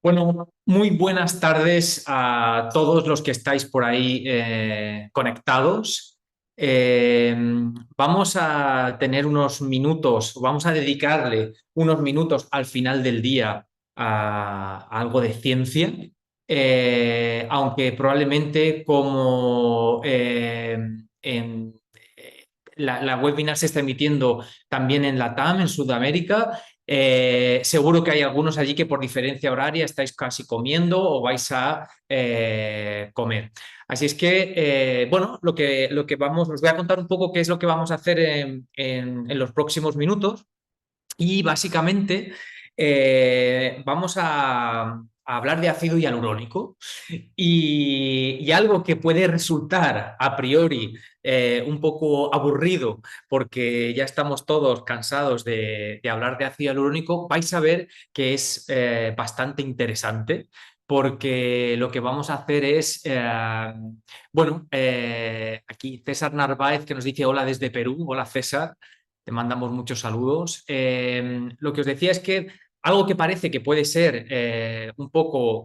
Bueno, muy buenas tardes a todos los que estáis por ahí conectados. Eh, Vamos a tener unos minutos, vamos a dedicarle unos minutos al final del día a algo de ciencia, aunque probablemente como la webinar se está emitiendo también en Latam, en Sudamérica. Seguro que hay algunos allí que por diferencia horaria estáis casi comiendo o vais a comer. Así es que, bueno, lo que vamos, os voy a contar un poco qué es lo que vamos a hacer en los próximos minutos. Y básicamente vamos a hablar de ácido hialurónico y algo que puede resultar a priori un poco aburrido porque ya estamos todos cansados de hablar de ácido hialurónico, vais a ver que es bastante interesante porque lo que vamos a hacer es, bueno, aquí César Narváez que nos dice hola desde Perú, hola César. Te mandamos muchos saludos. Lo que os decía es que algo que parece que puede ser un poco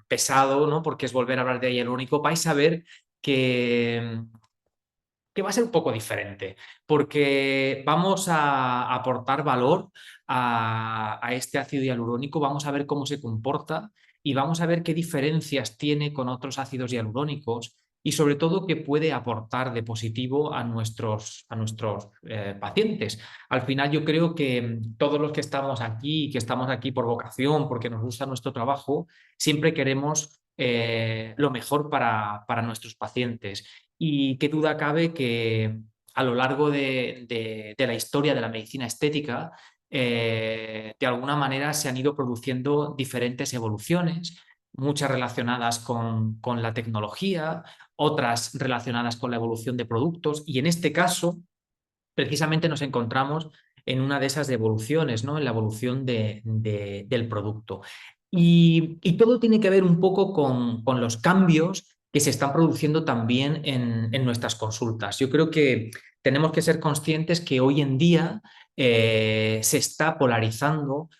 pesado, ¿no? Porque es volver a hablar de hialurónico, vais a ver que, que va a ser un poco diferente, porque vamos a aportar valor a este ácido hialurónico, vamos a ver cómo se comporta y vamos a ver qué diferencias tiene con otros ácidos hialurónicos y sobre todo qué puede aportar de positivo a nuestros pacientes. Al final yo creo que todos los que estamos aquí por vocación, porque nos gusta nuestro trabajo, siempre queremos lo mejor para nuestros pacientes. Y qué duda cabe que a lo largo de la historia de la medicina estética, de alguna manera se han ido produciendo diferentes evoluciones, muchas relacionadas con la tecnología, otras relacionadas con la evolución de productos, y en este caso, precisamente nos encontramos en una de esas evoluciones, ¿no? En la evolución del producto. Y todo tiene que ver un poco con los cambios que se están produciendo también en nuestras consultas. Yo creo que tenemos que ser conscientes que hoy en día se está polarizando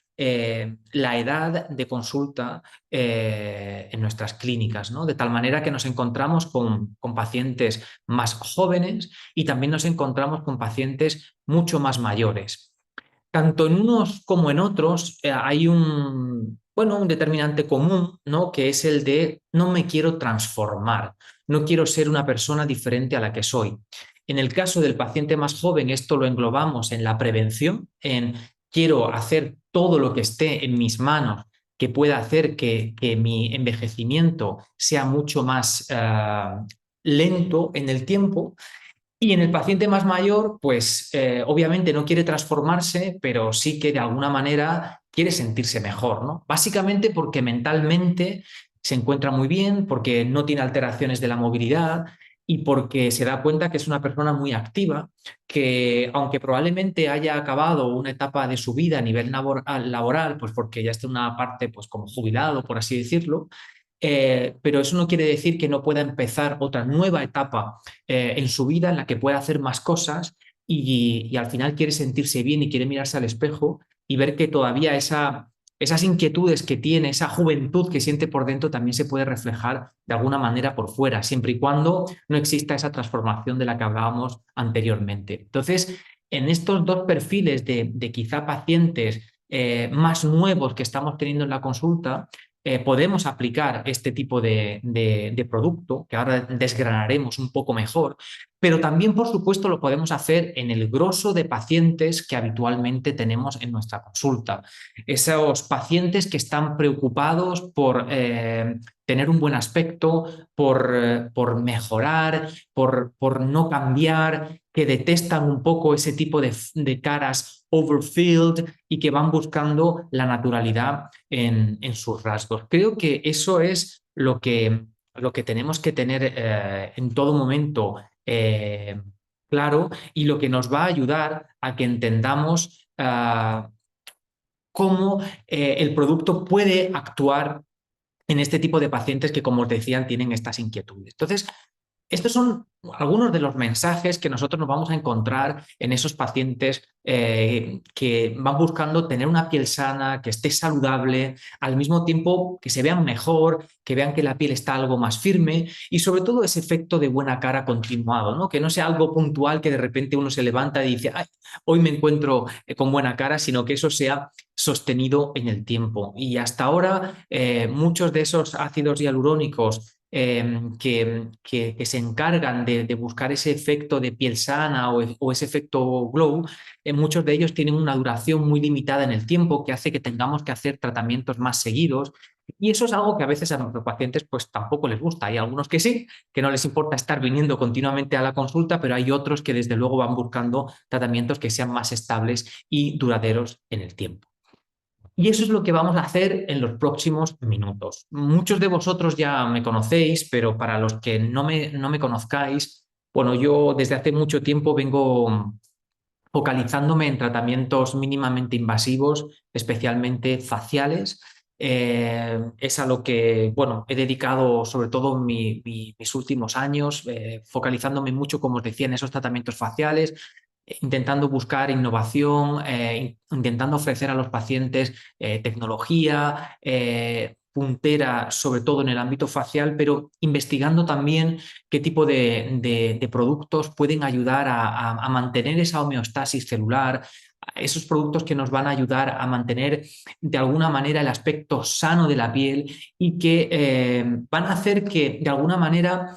la edad de consulta en nuestras clínicas, ¿no? De tal manera que nos encontramos con pacientes más jóvenes y también nos encontramos con pacientes mucho más mayores. Tanto en unos como en otros hay bueno, un determinante común, ¿no? Que es el de no me quiero transformar, no quiero ser una persona diferente a la que soy. En el caso del paciente más joven, esto lo englobamos en la prevención, en quiero hacer todo lo que esté en mis manos que pueda hacer que mi envejecimiento sea mucho más lento en el tiempo. Y en el paciente más mayor, pues obviamente no quiere transformarse, pero sí que de alguna manera quiere sentirse mejor, ¿no? Básicamente porque mentalmente se encuentra muy bien, porque no tiene alteraciones de la movilidad y porque se da cuenta que es una persona muy activa, que aunque probablemente haya acabado una etapa de su vida a nivel laboral, pues porque ya está en una parte pues como jubilado, por así decirlo, pero eso no quiere decir que no pueda empezar otra nueva etapa en su vida en la que pueda hacer más cosas y al final quiere sentirse bien y quiere mirarse al espejo y ver que todavía esas inquietudes que tiene, esa juventud que siente por dentro también se puede reflejar de alguna manera por fuera, siempre y cuando no exista esa transformación de la que hablábamos anteriormente. Entonces, en estos dos perfiles de quizá pacientes más nuevos que estamos teniendo en la consulta, podemos aplicar este tipo de producto, que ahora desgranaremos un poco mejor, pero también, por supuesto, lo podemos hacer en el grosso de pacientes que habitualmente tenemos en nuestra consulta. Esos pacientes que están preocupados por tener un buen aspecto, por mejorar, por no cambiar, que detestan un poco ese tipo de caras overfilled y que van buscando la naturalidad en sus rasgos. Creo que eso es lo que tenemos que tener en todo momento claro y lo que nos va a ayudar a que entendamos cómo el producto puede actuar en este tipo de pacientes que, como os decían, tienen estas inquietudes. Entonces, estos son algunos de los mensajes que nosotros nos vamos a encontrar en esos pacientes que van buscando tener una piel sana, que esté saludable, al mismo tiempo que se vean mejor, que vean que la piel está algo más firme y sobre todo ese efecto de buena cara continuado, ¿no? Que no sea algo puntual que de repente uno se levanta y dice, "Ay, hoy me encuentro con buena cara", sino que eso sea sostenido en el tiempo. Y hasta ahora muchos de esos ácidos hialurónicos que se encargan de buscar ese efecto de piel sana o ese efecto glow, muchos de ellos tienen una duración muy limitada en el tiempo que hace que tengamos que hacer tratamientos más seguidos. Y eso es algo que a veces a nuestros pacientes pues tampoco les gusta. Hay algunos que sí, que no les importa estar viniendo continuamente a la consulta, pero hay otros que desde luego van buscando tratamientos que sean más estables y duraderos en el tiempo. Y eso es lo que vamos a hacer en los próximos minutos. Muchos de vosotros ya me conocéis, pero para los que no me conozcáis, bueno, yo desde hace mucho tiempo vengo focalizándome en tratamientos mínimamente invasivos, especialmente faciales. Es a lo que, bueno, he dedicado sobre todo mis últimos años, focalizándome mucho, como os decía, en esos tratamientos faciales, intentando buscar innovación, intentando ofrecer a los pacientes tecnología puntera, sobre todo en el ámbito facial, pero investigando también qué tipo de productos pueden ayudar a mantener esa homeostasis celular, esos productos que nos van a ayudar a mantener de alguna manera el aspecto sano de la piel y que van a hacer que de alguna manera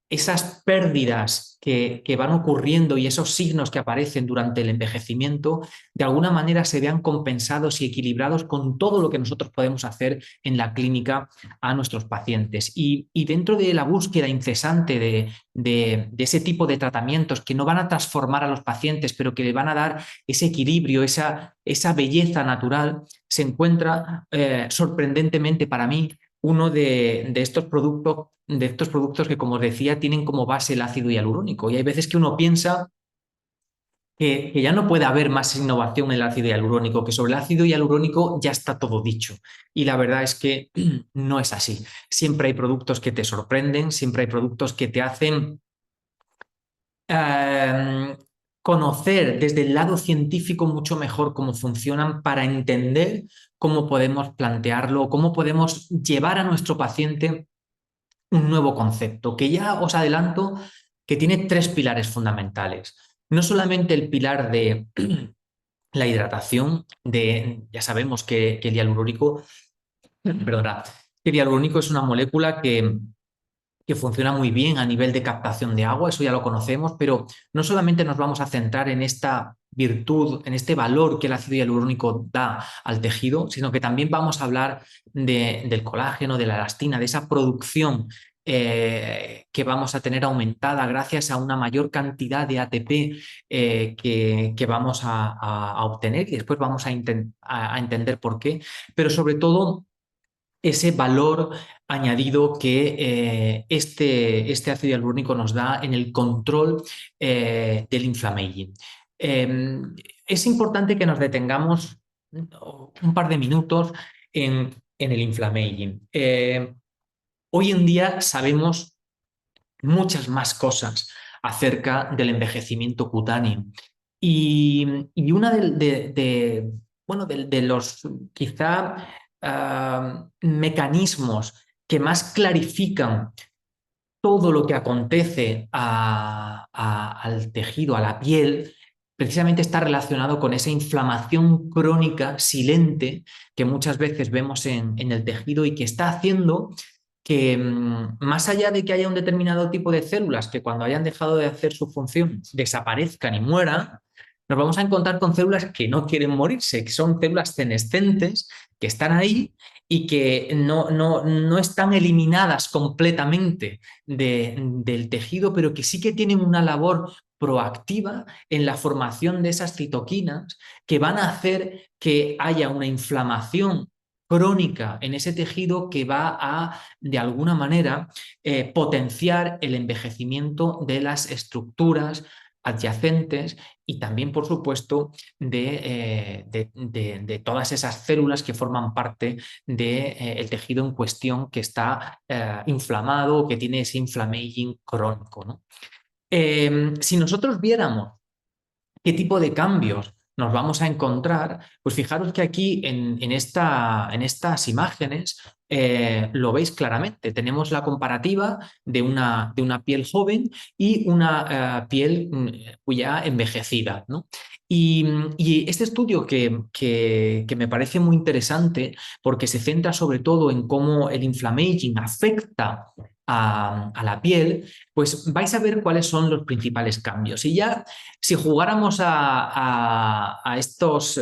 esas pérdidas que van ocurriendo y esos signos que aparecen durante el envejecimiento, de alguna manera se vean compensados y equilibrados con todo lo que nosotros podemos hacer en la clínica a nuestros pacientes. Y dentro de la búsqueda incesante de ese tipo de tratamientos que no van a transformar a los pacientes, pero que le van a dar ese equilibrio, esa belleza natural, se encuentra sorprendentemente para mí uno de estos productos que, como os decía, tienen como base el ácido hialurónico. Y hay veces que uno piensa que ya no puede haber más innovación en el ácido hialurónico, que sobre el ácido hialurónico ya está todo dicho. Y la verdad es que no es así. Siempre hay productos que te sorprenden, siempre hay productos que te hacen eh, conocer desde el lado científico mucho mejor cómo funcionan para entender cómo podemos plantearlo, cómo podemos llevar a nuestro paciente un nuevo concepto, que ya os adelanto que tiene tres pilares fundamentales. No solamente el pilar de la hidratación, ya sabemos que el hialurónico, perdona, que el hialurónico es una molécula que funciona muy bien a nivel de captación de agua, eso ya lo conocemos, pero no solamente nos vamos a centrar en esta virtud, en este valor que el ácido hialurónico da al tejido, sino que también vamos a hablar del colágeno, de la elastina, de esa producción que vamos a tener aumentada gracias a una mayor cantidad de ATP que vamos a obtener y después vamos a entender por qué, pero sobre todo ese valor añadido que este ácido hialurónico nos da en el control del inflammaging. Eh, es importante que nos detengamos un par de minutos en el inflammaging. Hoy en día sabemos muchas más cosas acerca del envejecimiento cutáneo y una bueno, de los quizá mecanismos que más clarifican todo lo que acontece al tejido, a la piel, precisamente está relacionado con esa inflamación crónica silente que muchas veces vemos en el tejido y que está haciendo que más allá de que haya un determinado tipo de células que cuando hayan dejado de hacer su función desaparezcan y mueran, nos vamos a encontrar con células que no quieren morirse, que son células senescentes, que están ahí y que no están eliminadas completamente del tejido, pero que sí que tienen una labor proactiva en la formación de esas citoquinas que van a hacer que haya una inflamación crónica en ese tejido que va a, de alguna manera, potenciar el envejecimiento de las estructuras adyacentes y también, por supuesto, de todas esas células que forman parte del tejido en cuestión que está inflamado o que tiene ese inflammaging crónico, ¿no? Si nosotros viéramos qué tipo de cambios nos vamos a encontrar, pues fijaros que aquí en estas imágenes lo veis claramente. Tenemos la comparativa de una piel joven y una piel ya envejecida, ¿no? Y este estudio que me parece muy interesante porque se centra sobre todo en cómo el inflammaging afecta a la piel, pues vais a ver cuáles son los principales cambios. Y ya si jugáramos a estos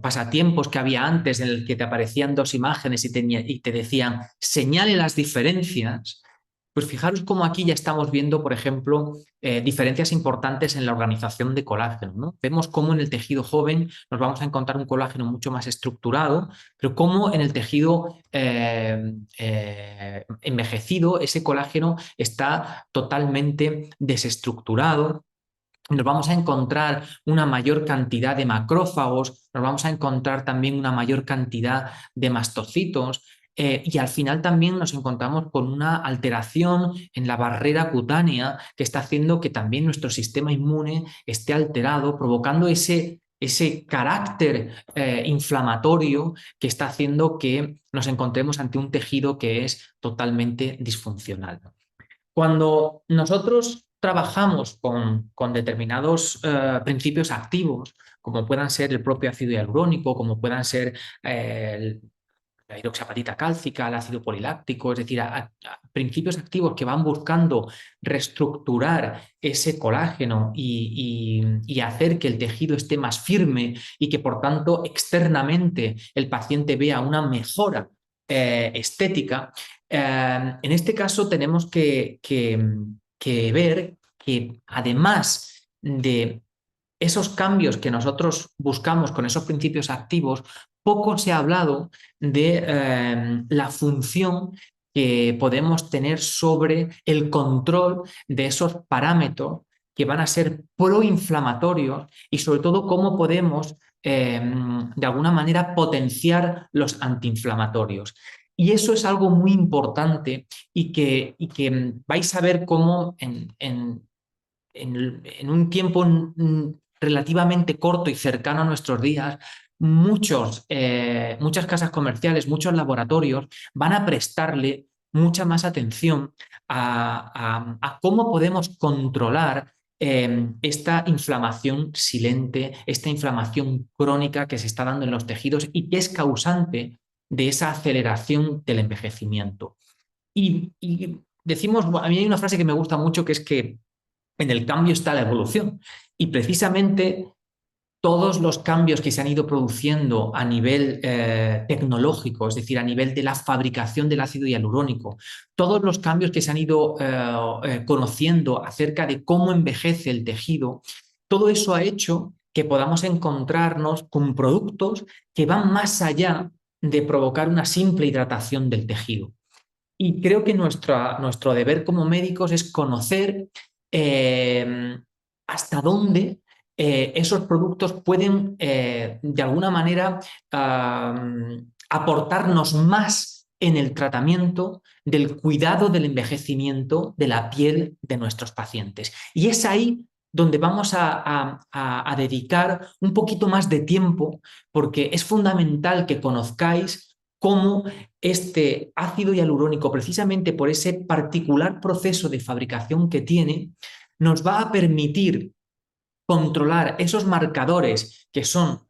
pasatiempos que había antes, en el que te aparecían dos imágenes y te decían señale las diferencias, pues fijaros cómo aquí ya estamos viendo, por ejemplo, diferencias importantes en la organización de colágeno, ¿no? Vemos cómo en el tejido joven nos vamos a encontrar un colágeno mucho más estructurado, pero cómo en el tejido envejecido ese colágeno está totalmente desestructurado. Nos vamos a encontrar una mayor cantidad de macrófagos, nos vamos a encontrar también una mayor cantidad de mastocitos y al final también nos encontramos con una alteración en la barrera cutánea que está haciendo que también nuestro sistema inmune esté alterado, provocando ese carácter inflamatorio que está haciendo que nos encontremos ante un tejido que es totalmente disfuncional. Cuando nosotros trabajamos con determinados principios activos, como puedan ser el propio ácido hialurónico, como puedan ser la hidroxiapatita cálcica, el ácido poliláctico, es decir, principios activos que van buscando reestructurar ese colágeno y hacer que el tejido esté más firme y que por tanto externamente el paciente vea una mejora estética. En este caso tenemos que ver que además de esos cambios que nosotros buscamos con esos principios activos, poco se ha hablado de la función que podemos tener sobre el control de esos parámetros que van a ser proinflamatorios y sobre todo cómo podemos de alguna manera potenciar los antiinflamatorios. Y eso es algo muy importante y que vais a ver cómo en un tiempo relativamente corto y cercano a nuestros días, muchas casas comerciales, muchos laboratorios van a prestarle mucha más atención a cómo podemos controlar esta inflamación silente, esta inflamación crónica que se está dando en los tejidos y que es causante de esa aceleración del envejecimiento. Y decimos, a mí hay una frase que me gusta mucho que es que en el cambio está la evolución. Y precisamente todos los cambios que se han ido produciendo a nivel tecnológico, es decir, a nivel de la fabricación del ácido hialurónico, todos los cambios que se han ido conociendo acerca de cómo envejece el tejido, todo eso ha hecho que podamos encontrarnos con productos que van más allá de provocar una simple hidratación del tejido. Y creo que nuestro deber como médicos es conocer hasta dónde esos productos pueden, de alguna manera, aportarnos más en el tratamiento del cuidado del envejecimiento de la piel de nuestros pacientes. Y es ahí donde vamos a dedicar un poquito más de tiempo, porque es fundamental que conozcáis cómo este ácido hialurónico, precisamente por ese particular proceso de fabricación que tiene, nos va a permitir controlar esos marcadores que son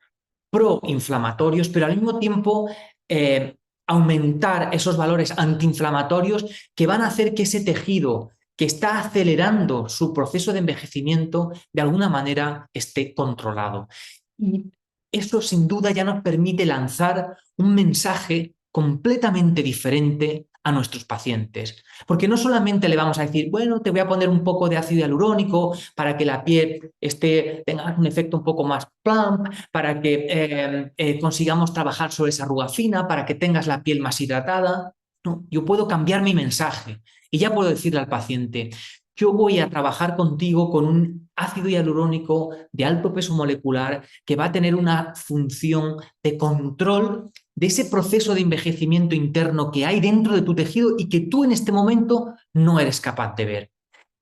proinflamatorios, pero al mismo tiempo aumentar esos valores antiinflamatorios que van a hacer que ese tejido que está acelerando su proceso de envejecimiento de alguna manera esté controlado. Y eso sin duda ya nos permite lanzar un mensaje completamente diferente a nuestros pacientes. Porque no solamente le vamos a decir, bueno, te voy a poner un poco de ácido hialurónico para que la piel tenga un efecto un poco más plump, para que consigamos trabajar sobre esa arruga fina, para que tengas la piel más hidratada. No, yo puedo cambiar mi mensaje y ya puedo decirle al paciente, yo voy a trabajar contigo con un ácido hialurónico de alto peso molecular que va a tener una función de control de ese proceso de envejecimiento interno que hay dentro de tu tejido y que tú en este momento no eres capaz de ver.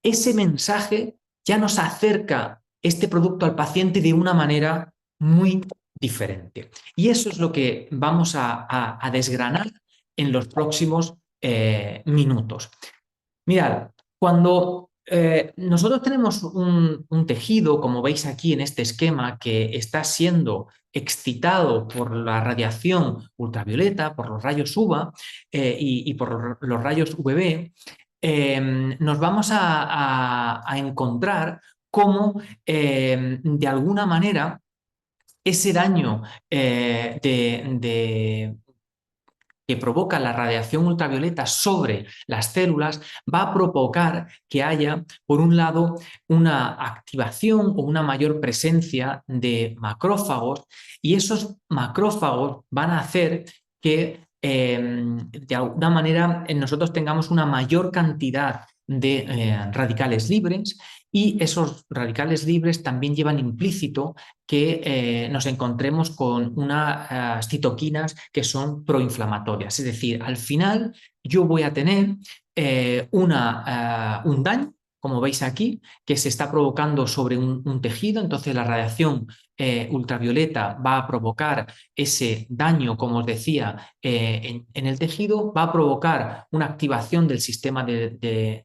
Ese mensaje ya nos acerca este producto al paciente de una manera muy diferente. Y eso es lo que vamos a desgranar en los próximos minutos. Mirad, cuando nosotros tenemos un tejido, como veis aquí en este esquema, que está siendo excitado por la radiación ultravioleta, por los rayos UVA y por los rayos UVB, nos vamos a encontrar cómo de alguna manera ese daño que provoca la radiación ultravioleta sobre las células va a provocar que haya, por un lado, una activación o una mayor presencia de macrófagos, y esos macrófagos van a hacer que de alguna manera nosotros tengamos una mayor cantidad de radicales libres, y esos radicales libres también llevan implícito que nos encontremos con unas citoquinas que son proinflamatorias. Es decir, al final yo voy a tener un daño, como veis aquí, que se está provocando sobre un tejido. Entonces la radiación ultravioleta va a provocar ese daño, como os decía, en el tejido, va a provocar una activación del sistema del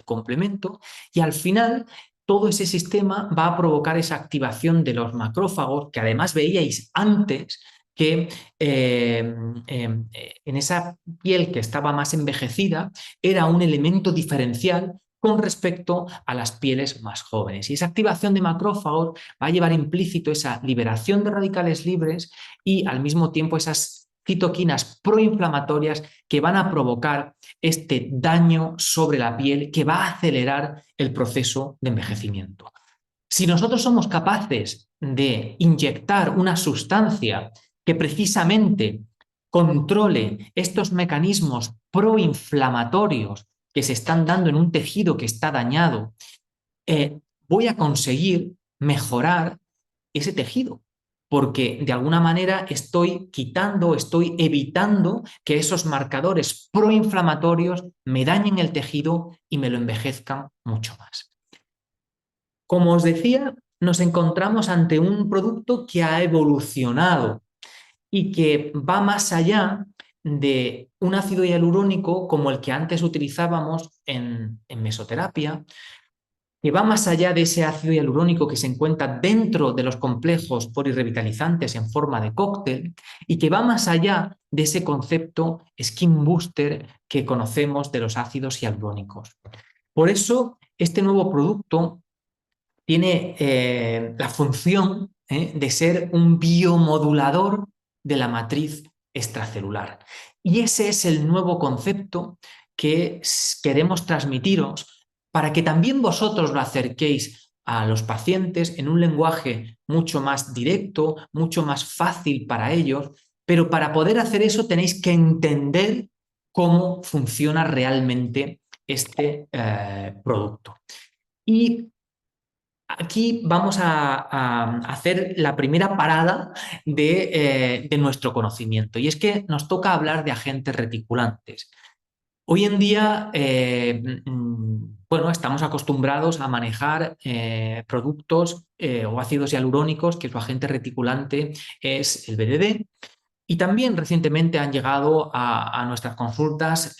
complemento, y al final todo ese sistema va a provocar esa activación de los macrófagos, que además veíais antes que en esa piel que estaba más envejecida era un elemento diferencial con respecto a las pieles más jóvenes. Y esa activación de macrófagos va a llevar implícito esa liberación de radicales libres y al mismo tiempo esas citoquinas proinflamatorias que van a provocar este daño sobre la piel que va a acelerar el proceso de envejecimiento. Si nosotros somos capaces de inyectar una sustancia que precisamente controle estos mecanismos proinflamatorios que se están dando en un tejido que está dañado, voy a conseguir mejorar ese tejido, porque de alguna manera estoy quitando, estoy evitando que esos marcadores proinflamatorios me dañen el tejido y me lo envejezcan mucho más. Como os decía, nos encontramos ante un producto que ha evolucionado y que va más allá de un ácido hialurónico como el que antes utilizábamos en mesoterapia, que va más allá de ese ácido hialurónico que se encuentra dentro de los complejos polirrevitalizantes en forma de cóctel, y que va más allá de ese concepto skin booster que conocemos de los ácidos hialurónicos. Por eso, este nuevo producto tiene la función de ser un biomodulador de la matriz extracelular. Y ese es el nuevo concepto que queremos transmitiros para que también vosotros lo acerquéis a los pacientes en un lenguaje mucho más directo, mucho más fácil para ellos, pero para poder hacer eso tenéis que entender cómo funciona realmente este producto. Y aquí vamos a hacer la primera parada de nuestro conocimiento, y es que nos toca hablar de agentes reticulantes. Hoy en día, bueno, estamos acostumbrados a manejar productos o ácidos hialurónicos que su agente reticulante es el BDD. Y también recientemente han llegado a nuestras consultas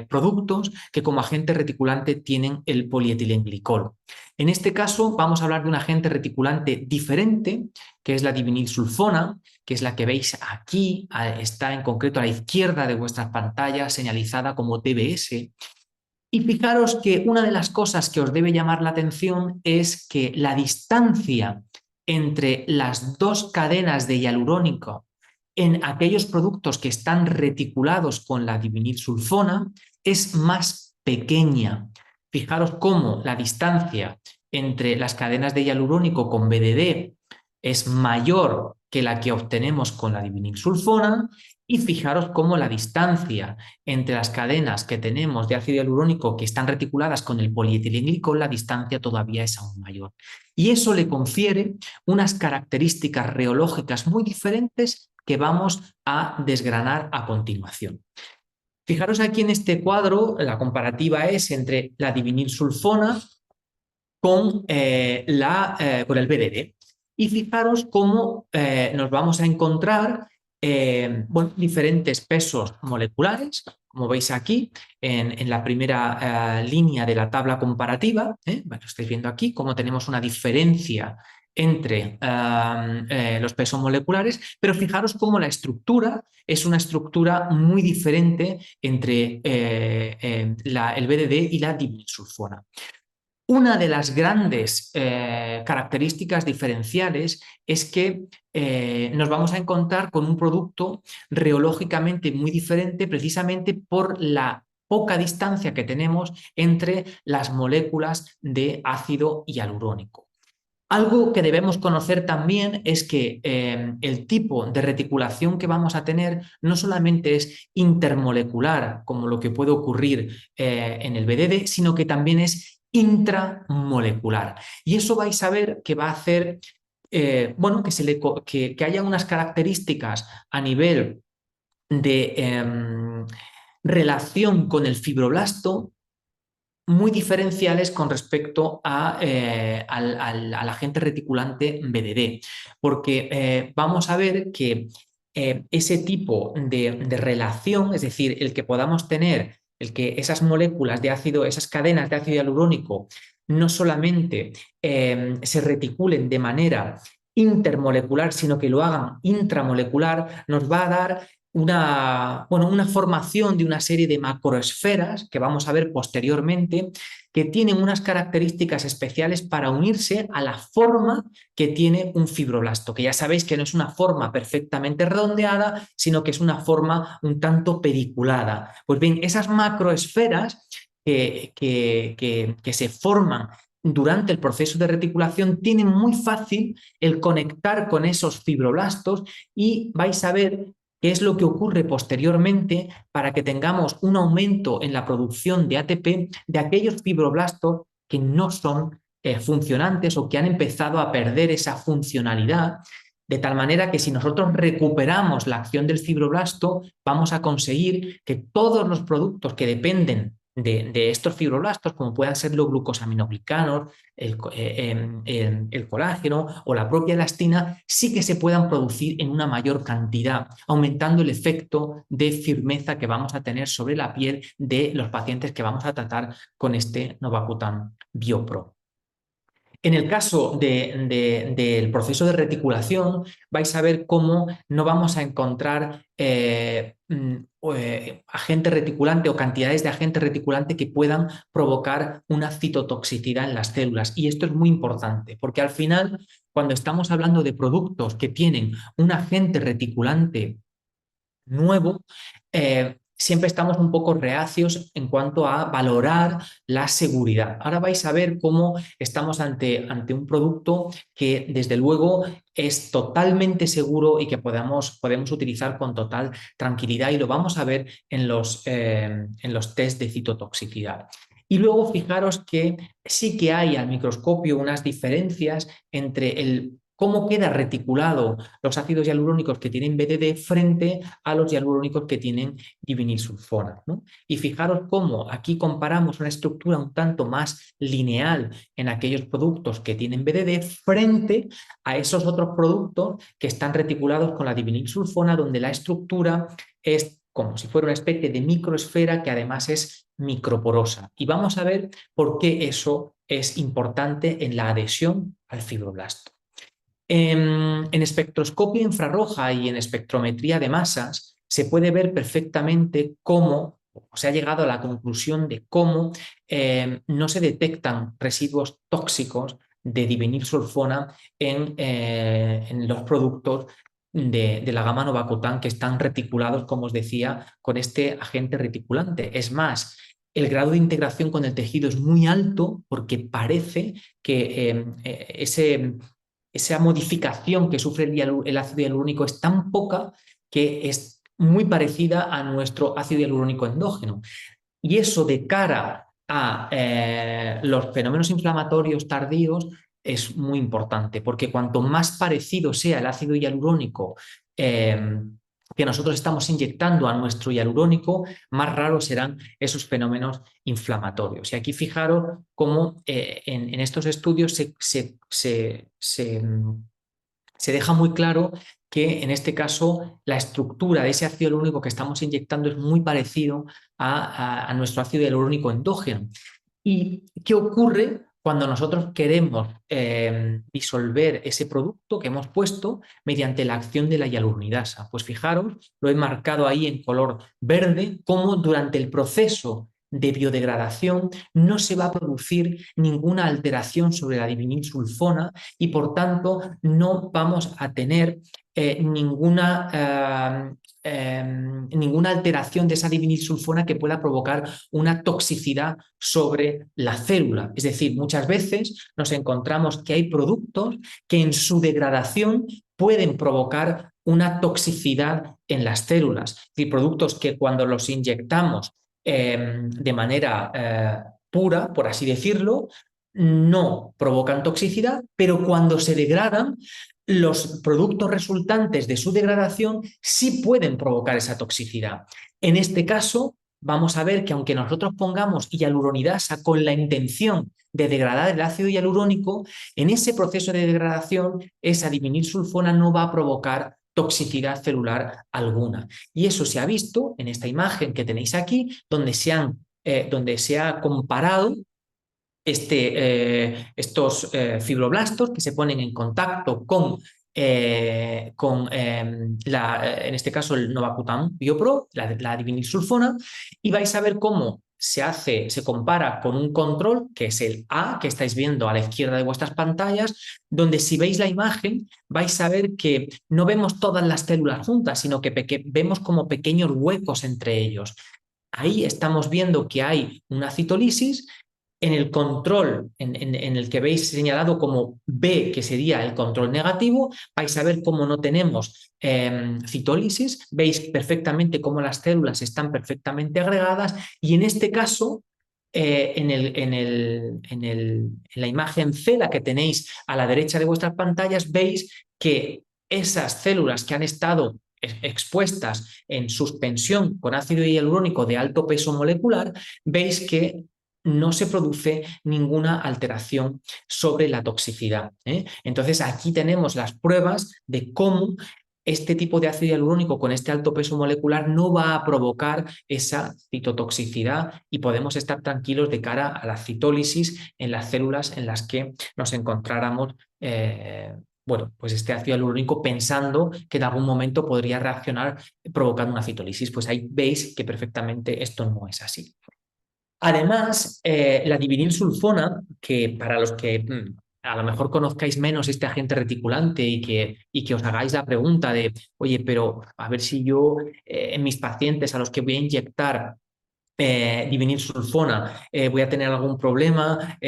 productos que como agente reticulante tienen el polietilenglicol. En este caso vamos a hablar de un agente reticulante diferente, que es la divinilsulfona, que es la que veis aquí, está en concreto a la izquierda de vuestras pantallas, señalizada como DBS. Y fijaros que una de las cosas que os debe llamar la atención es que la distancia entre las dos cadenas de hialurónico en aquellos productos que están reticulados con la divinilsulfona es más pequeña. Fijaros cómo la distancia entre las cadenas de hialurónico con BDD es mayor que la que obtenemos con la divinilsulfona. Y fijaros cómo la distancia entre las cadenas que tenemos de ácido hialurónico que están reticuladas con el polietilenglicol, la distancia todavía es aún mayor. Y eso le confiere unas características reológicas muy diferentes que vamos a desgranar a continuación. Fijaros aquí en este cuadro, la comparativa es entre la divinilsulfona con el BDD. Y fijaros cómo nos vamos a encontrar diferentes pesos moleculares, como veis aquí en la primera línea de la tabla comparativa. Bueno, estáis viendo aquí cómo tenemos una diferencia entre los pesos moleculares, pero fijaros cómo la estructura es una estructura muy diferente entre el BDD y la divinilsulfona. Una de las grandes características diferenciales es que nos vamos a encontrar con un producto reológicamente muy diferente precisamente por la poca distancia que tenemos entre las moléculas de ácido hialurónico. Algo que debemos conocer también es que el tipo de reticulación que vamos a tener no solamente es intermolecular, como lo que puede ocurrir en el BDD, sino que también es intramolecular. Y eso vais a ver que va a hacer que haya unas características a nivel de relación con el fibroblasto muy diferenciales con respecto al agente reticulante BDD, porque vamos a ver que ese tipo de relación, es decir, el que podamos tener, el que esas moléculas de ácido, esas cadenas de ácido hialurónico, no solamente se reticulen de manera intermolecular, sino que lo hagan intramolecular, nos va a dar una formación de una serie de macroesferas que vamos a ver posteriormente, que tienen unas características especiales para unirse a la forma que tiene un fibroblasto, que ya sabéis que no es una forma perfectamente redondeada, sino que es una forma un tanto pediculada. Pues bien, esas macroesferas que se forman durante el proceso de reticulación tienen muy fácil el conectar con esos fibroblastos y vais a ver qué es lo que ocurre posteriormente para que tengamos un aumento en la producción de ATP de aquellos fibroblastos que no son funcionantes o que han empezado a perder esa funcionalidad, de tal manera que si nosotros recuperamos la acción del fibroblasto, vamos a conseguir que todos los productos que dependen de estos fibroblastos, como puedan ser los glucosaminoglicanos, el colágeno o la propia elastina, sí que se puedan producir en una mayor cantidad, aumentando el efecto de firmeza que vamos a tener sobre la piel de los pacientes que vamos a tratar con este Novacutan Biopro. En el caso del proceso de reticulación, vais a ver cómo no vamos a encontrar agente reticulante o cantidades de agente reticulante que puedan provocar una citotoxicidad en las células. Y esto es muy importante, porque al final, cuando estamos hablando de productos que tienen un agente reticulante nuevo, siempre estamos un poco reacios en cuanto a valorar la seguridad. Ahora vais a ver cómo estamos ante un producto que desde luego es totalmente seguro y que podemos utilizar con total tranquilidad, y lo vamos a ver en los test de citotoxicidad. Y luego fijaros que sí que hay al microscopio unas diferencias entre cómo queda reticulado los ácidos hialurónicos que tienen BDD frente a los hialurónicos que tienen divinilsulfona, ¿no? Y fijaros cómo aquí comparamos una estructura un tanto más lineal en aquellos productos que tienen BDD frente a esos otros productos que están reticulados con la divinilsulfona, donde la estructura es como si fuera una especie de microesfera que además es microporosa. Y vamos a ver por qué eso es importante en la adhesión al fibroblasto. En espectroscopia infrarroja y en espectrometría de masas se puede ver perfectamente cómo, o se ha llegado a la conclusión de cómo no se detectan residuos tóxicos de divinilsulfona en los productos de la gama Novacutan que están reticulados, como os decía, con este agente reticulante. Es más, el grado de integración con el tejido es muy alto porque parece que esa modificación que sufre el ácido hialurónico es tan poca que es muy parecida a nuestro ácido hialurónico endógeno. Y eso de cara a los fenómenos inflamatorios tardíos es muy importante, porque cuanto más parecido sea el ácido hialurónico que nosotros estamos inyectando a nuestro hialurónico, más raros serán esos fenómenos inflamatorios. Y aquí fijaros cómo en estos estudios se deja muy claro que en este caso la estructura de ese ácido hialurónico que estamos inyectando es muy parecido a nuestro ácido hialurónico endógeno. ¿Y qué ocurre cuando nosotros queremos disolver ese producto que hemos puesto mediante la acción de la hialuronidasa? Pues fijaros, lo he marcado ahí en color verde, cómo durante el proceso de biodegradación no se va a producir ninguna alteración sobre la divinilsulfona y por tanto no vamos a tener ninguna alteración de esa divinilsulfona que pueda provocar una toxicidad sobre la célula. Es decir, muchas veces nos encontramos que hay productos que en su degradación pueden provocar una toxicidad en las células. Es decir, productos que cuando los inyectamos de manera pura, por así decirlo, no provocan toxicidad, pero cuando se degradan, los productos resultantes de su degradación sí pueden provocar esa toxicidad. En este caso, vamos a ver que aunque nosotros pongamos hialuronidasa con la intención de degradar el ácido hialurónico, en ese proceso de degradación esa divinilsulfona no va a provocar toxicidad celular alguna. Y eso se ha visto en esta imagen que tenéis aquí, donde se ha comparado estos fibroblastos que se ponen en contacto en este caso el Novacutam BioPro, la divinilsulfona, y vais a ver cómo se compara con un control que es el A, que estáis viendo a la izquierda de vuestras pantallas, donde si veis la imagen vais a ver que no vemos todas las células juntas, sino que vemos como pequeños huecos entre ellos. Ahí estamos viendo que hay una citolisis. En el control, en el que veis señalado como B, que sería el control negativo, vais a ver cómo no tenemos citólisis, veis perfectamente cómo las células están perfectamente agregadas y en este caso, en la imagen C, la que tenéis a la derecha de vuestras pantallas, veis que esas células que han estado expuestas en suspensión con ácido hialurónico de alto peso molecular, veis que no se produce ninguna alteración sobre la toxicidad. Entonces aquí tenemos las pruebas de cómo este tipo de ácido hialurónico con este alto peso molecular no va a provocar esa citotoxicidad y podemos estar tranquilos de cara a la citólisis en las células en las que nos encontráramos bueno, pues este ácido hialurónico pensando que en algún momento podría reaccionar provocando una citólisis. Pues ahí veis que perfectamente esto no es así. Además, la divinilsulfona, que para los que a lo mejor conozcáis menos este agente reticulante y que os hagáis la pregunta de, oye, pero a ver si yo en mis pacientes a los que voy a inyectar divinilsulfona voy a tener algún problema,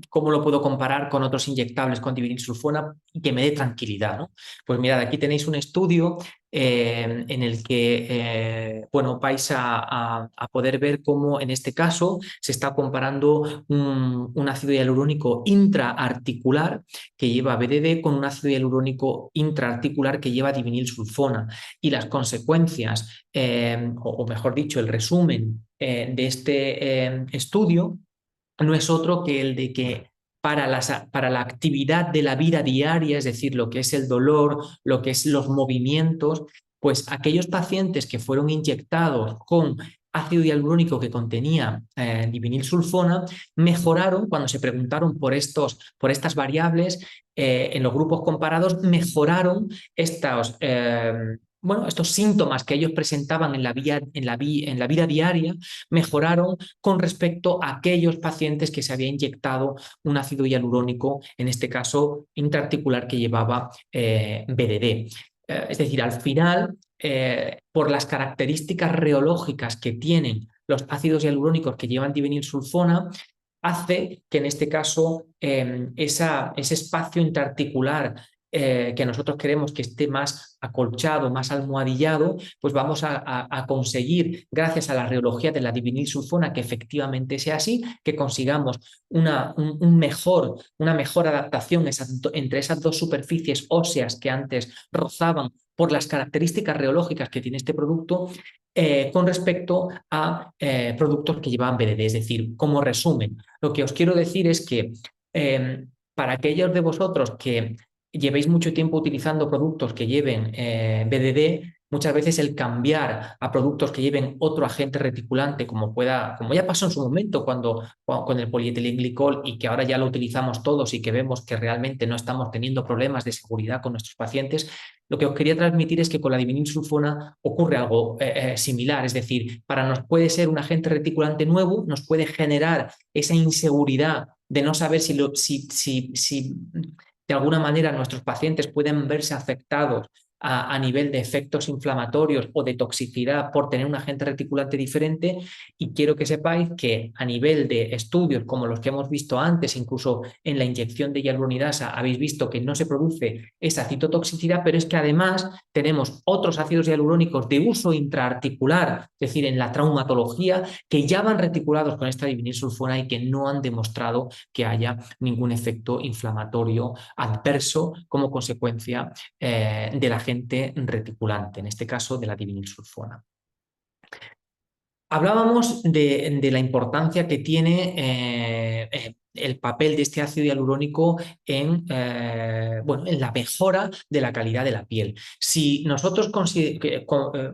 cómo lo puedo comparar con otros inyectables con divinilsulfona y que me dé tranquilidad, ¿no? Pues mirad, aquí tenéis un estudio en el que bueno, vais a poder ver cómo en este caso se está comparando un ácido hialurónico intraarticular que lleva BDD con un ácido hialurónico intraarticular que lleva divinilsulfona y las consecuencias, o mejor dicho, el resumen de este estudio no es otro que el de que para la actividad de la vida diaria, es decir, lo que es el dolor, lo que es los movimientos, pues aquellos pacientes que fueron inyectados con ácido hialurónico que contenía divinilsulfona mejoraron, cuando se preguntaron por estas variables en los grupos comparados, mejoraron estos síntomas que ellos presentaban en la vida diaria, mejoraron con respecto a aquellos pacientes que se había inyectado un ácido hialurónico, en este caso intraarticular que llevaba BDD. Es decir, al final, por las características reológicas que tienen los ácidos hialurónicos que llevan divinilsulfona, hace que en este caso ese espacio interarticular que nosotros queremos que esté más acolchado, más almohadillado, pues vamos a conseguir, gracias a la reología de la divinil-sulfona, que efectivamente sea así, que consigamos una mejor adaptación entre esas dos superficies óseas que antes rozaban por las características reológicas que tiene este producto, con respecto a productos que llevaban BDD. Es decir, como resumen, lo que os quiero decir es que para aquellos de vosotros que llevéis mucho tiempo utilizando productos que lleven BDD, muchas veces el cambiar a productos que lleven otro agente reticulante, como ya pasó en su momento con el polietilenglicol, y que ahora ya lo utilizamos todos y que vemos que realmente no estamos teniendo problemas de seguridad con nuestros pacientes, lo que os quería transmitir es que con la divinil-sulfona ocurre algo similar. Es decir, puede ser un agente reticulante nuevo, nos puede generar esa inseguridad de no saber si de alguna manera nuestros pacientes pueden verse afectados a nivel de efectos inflamatorios o de toxicidad por tener un agente reticulante diferente, y quiero que sepáis que a nivel de estudios como los que hemos visto antes, incluso en la inyección de hialuronidasa, habéis visto que no se produce esa citotoxicidad, pero es que además tenemos otros ácidos hialurónicos de uso intraarticular, es decir, en la traumatología, que ya van reticulados con esta divinil-sulfona y que no han demostrado que haya ningún efecto inflamatorio adverso como consecuencia del agente reticulante, en este caso de la divinil-sulfona. Hablábamos de la importancia que tiene el papel de este ácido hialurónico en la mejora de la calidad de la piel. Si nosotros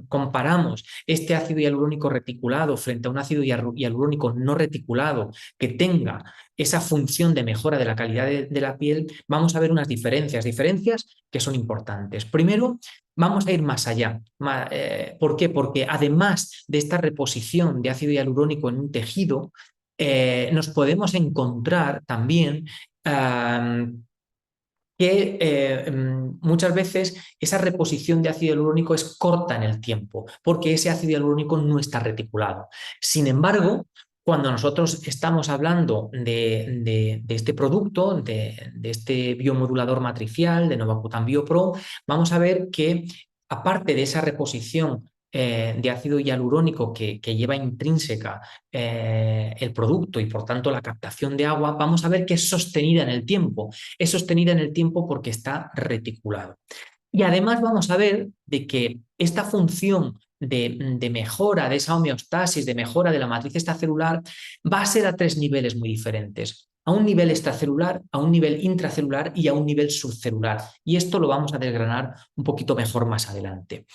comparamos este ácido hialurónico reticulado frente a un ácido hialurónico no reticulado que tenga esa función de mejora de la calidad de la piel, vamos a ver unas diferencias que son importantes. Primero, vamos a ir más allá. ¿Por qué? Porque además de esta reposición de ácido hialurónico en un tejido, nos podemos encontrar también que muchas veces esa reposición de ácido hialurónico es corta en el tiempo, porque ese ácido hialurónico no está reticulado. Sin embargo, cuando nosotros estamos hablando de este producto, de este biomodulador matricial, de Novacutan BioPro, vamos a ver que aparte de esa reposición de ácido hialurónico que lleva intrínseca el producto y por tanto la captación de agua, vamos a ver que es sostenida en el tiempo. Es sostenida en el tiempo porque está reticulado. Y además vamos a ver de que esta función de mejora de esa homeostasis, de mejora de la matriz extracelular, va a ser a tres niveles muy diferentes. A un nivel extracelular, a un nivel intracelular y a un nivel subcelular. Y esto lo vamos a desgranar un poquito mejor más adelante.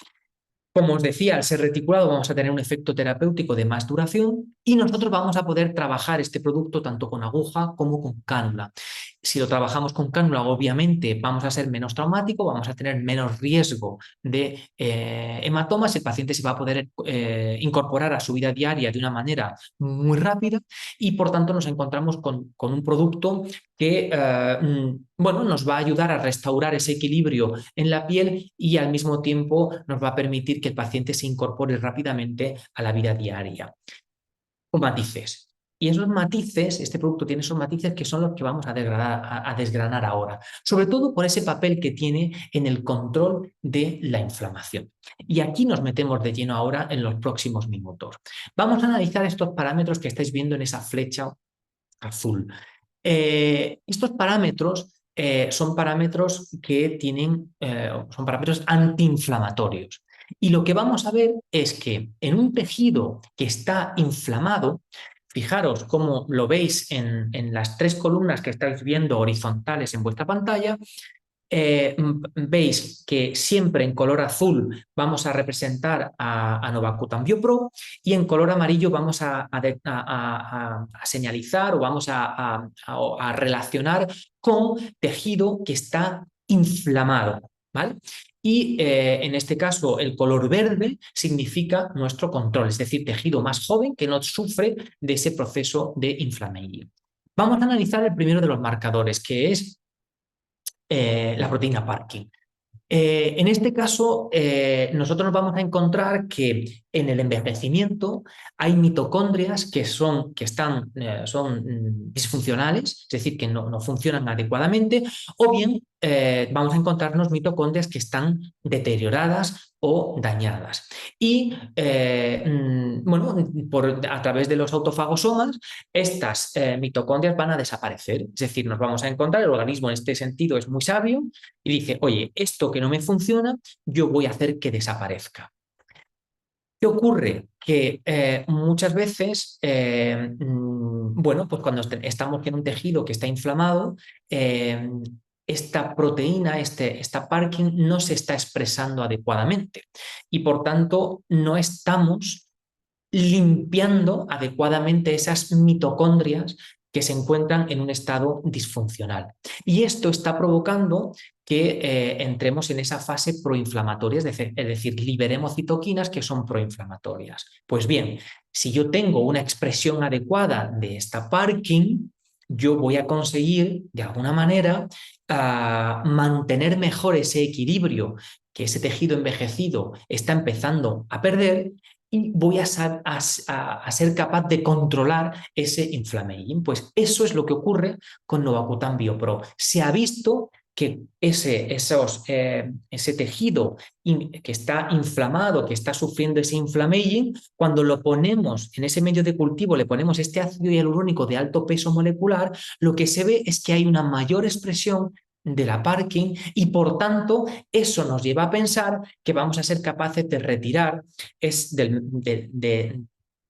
Como os decía, al ser reticulado vamos a tener un efecto terapéutico de más duración y nosotros vamos a poder trabajar este producto tanto con aguja como con cánula. Si lo trabajamos con cánula, obviamente vamos a ser menos traumático, vamos a tener menos riesgo de hematomas, el paciente se va a poder incorporar a su vida diaria de una manera muy rápida y por tanto nos encontramos con un producto que nos va a ayudar a restaurar ese equilibrio en la piel y al mismo tiempo nos va a permitir que el paciente se incorpore rápidamente a la vida diaria. Con matices. Y esos matices, este producto tiene esos matices que son los que vamos a desgranar ahora, sobre todo por ese papel que tiene en el control de la inflamación. Y aquí nos metemos de lleno ahora en los próximos minutos. Vamos a analizar estos parámetros que estáis viendo en esa flecha azul. Estos parámetros son parámetros que son parámetros antiinflamatorios. Y lo que vamos a ver es que en un tejido que está inflamado, fijaros cómo lo veis en las tres columnas que estáis viendo horizontales en vuestra pantalla, veis que siempre en color azul vamos a representar a Novacutan BioPro y en color amarillo vamos a señalizar o vamos a relacionar con tejido que está inflamado, ¿vale? Y en este caso el color verde significa nuestro control, es decir, tejido más joven que no sufre de ese proceso de inflamación. Vamos a analizar el primero de los marcadores, que es la proteína Parkin. En este caso, nosotros nos vamos a encontrar que en el envejecimiento hay mitocondrias son disfuncionales, es decir, que no funcionan adecuadamente, o bien vamos a encontrarnos mitocondrias que están deterioradas o dañadas. Y bueno, a través de los autofagosomas, estas mitocondrias van a desaparecer. Es decir, nos vamos a encontrar, el organismo en este sentido es muy sabio y dice, oye, esto que no me funciona, yo voy a hacer que desaparezca. ¿Qué ocurre? Que muchas veces, bueno, pues cuando estamos en un tejido que está inflamado, esta proteína, esta Parkin, no se está expresando adecuadamente y por tanto no estamos limpiando adecuadamente esas mitocondrias que se encuentran en un estado disfuncional. Y esto está provocando que entremos en esa fase proinflamatoria, es decir, liberemos citoquinas que son proinflamatorias. Pues bien, si yo tengo una expresión adecuada de esta Parkin, yo voy a conseguir, de alguna manera, mantener mejor ese equilibrio que ese tejido envejecido está empezando a perder y voy a ser capaz de controlar ese inflammaging. Pues eso es lo que ocurre con Novacutan BioPro. Se ha visto que ese tejido que está inflamado, que está sufriendo ese inflammaging, cuando lo ponemos en ese medio de cultivo, le ponemos este ácido hialurónico de alto peso molecular, lo que se ve es que hay una mayor expresión de la Parkin y por tanto eso nos lleva a pensar que vamos a ser capaces de retirar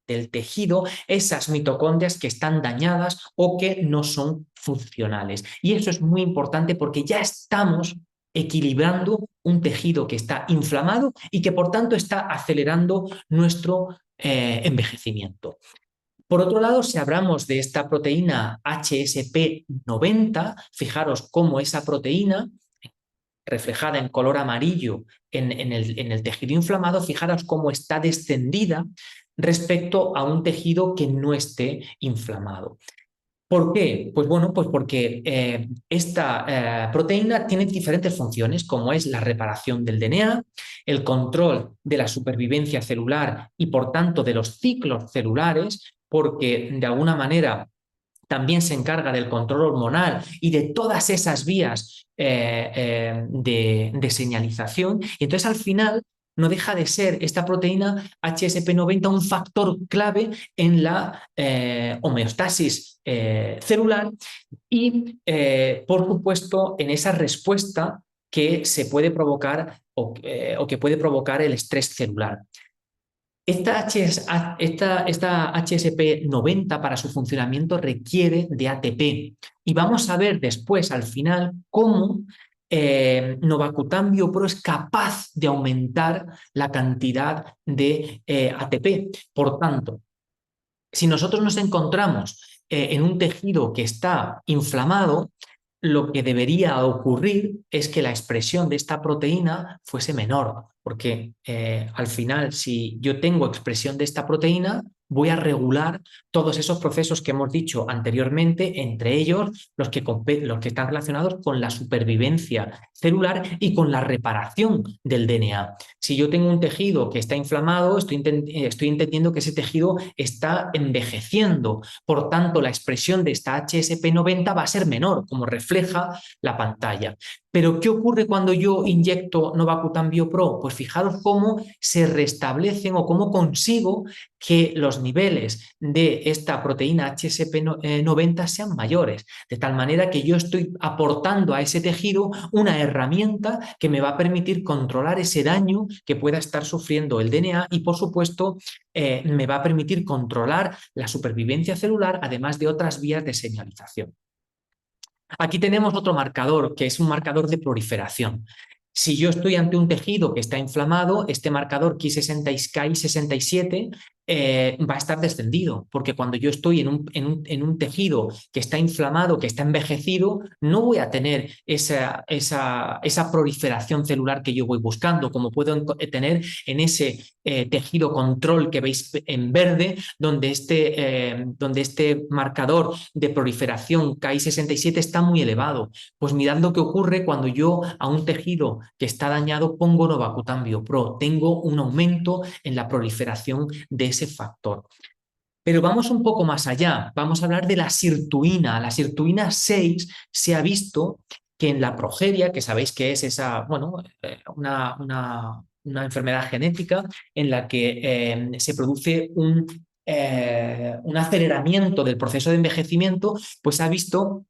del tejido esas mitocondrias que están dañadas o que no son funcionales. Y eso es muy importante porque ya estamos equilibrando un tejido que está inflamado y que por tanto está acelerando nuestro envejecimiento. Por otro lado, si hablamos de esta proteína HSP90, fijaros cómo esa proteína, reflejada en color amarillo en el tejido inflamado, fijaros cómo está descendida respecto a un tejido que no esté inflamado. ¿Por qué? Pues bueno, pues porque esta proteína tiene diferentes funciones, como es la reparación del DNA, el control de la supervivencia celular y por tanto de los ciclos celulares, porque de alguna manera también se encarga del control hormonal y de todas esas vías de señalización. Y entonces al final no deja de ser esta proteína HSP90 un factor clave en la homeostasis celular y, por supuesto, en esa respuesta que se puede provocar o que puede provocar el estrés celular. Esta HSP90 para su funcionamiento requiere de ATP y vamos a ver después al final cómo Novacutan BioPro es capaz de aumentar la cantidad de ATP. Por tanto, si nosotros nos encontramos en un tejido que está inflamado, lo que debería ocurrir es que la expresión de esta proteína fuese menor, porque al final, si yo tengo expresión de esta proteína, voy a regular todos esos procesos que hemos dicho anteriormente, entre ellos los que están relacionados con la supervivencia celular y con la reparación del DNA. Si yo tengo un tejido que está inflamado, estoy entendiendo que ese tejido está envejeciendo. Por tanto, la expresión de esta HSP90 va a ser menor, como refleja la pantalla. Pero, ¿qué ocurre cuando yo inyecto Novacutan BioPro? Pues fijaros cómo se restablecen o cómo consigo que los niveles de esta proteína HSP90 sean mayores, de tal manera que yo estoy aportando a ese tejido una herramienta que me va a permitir controlar ese daño que pueda estar sufriendo el DNA y, por supuesto, me va a permitir controlar la supervivencia celular, además de otras vías de señalización. Aquí tenemos otro marcador, que es un marcador de proliferación. Si yo estoy ante un tejido que está inflamado, este marcador Ki67 va a estar descendido, porque cuando yo estoy en un tejido que está inflamado, que está envejecido, no voy a tener esa proliferación celular que yo voy buscando, como puedo tener en ese tejido control que veis en verde, donde este marcador de proliferación Ki67 está muy elevado. Pues mirad lo que ocurre cuando yo a un tejido que está dañado pongo Novacutam Biopro. Tengo un aumento en la proliferación de ese factor. Pero vamos un poco más allá, vamos a hablar de la sirtuina. La sirtuina 6 se ha visto que en la progeria, que sabéis que es esa, bueno, una enfermedad genética en la que se produce un aceleramiento del proceso de envejecimiento, pues ha visto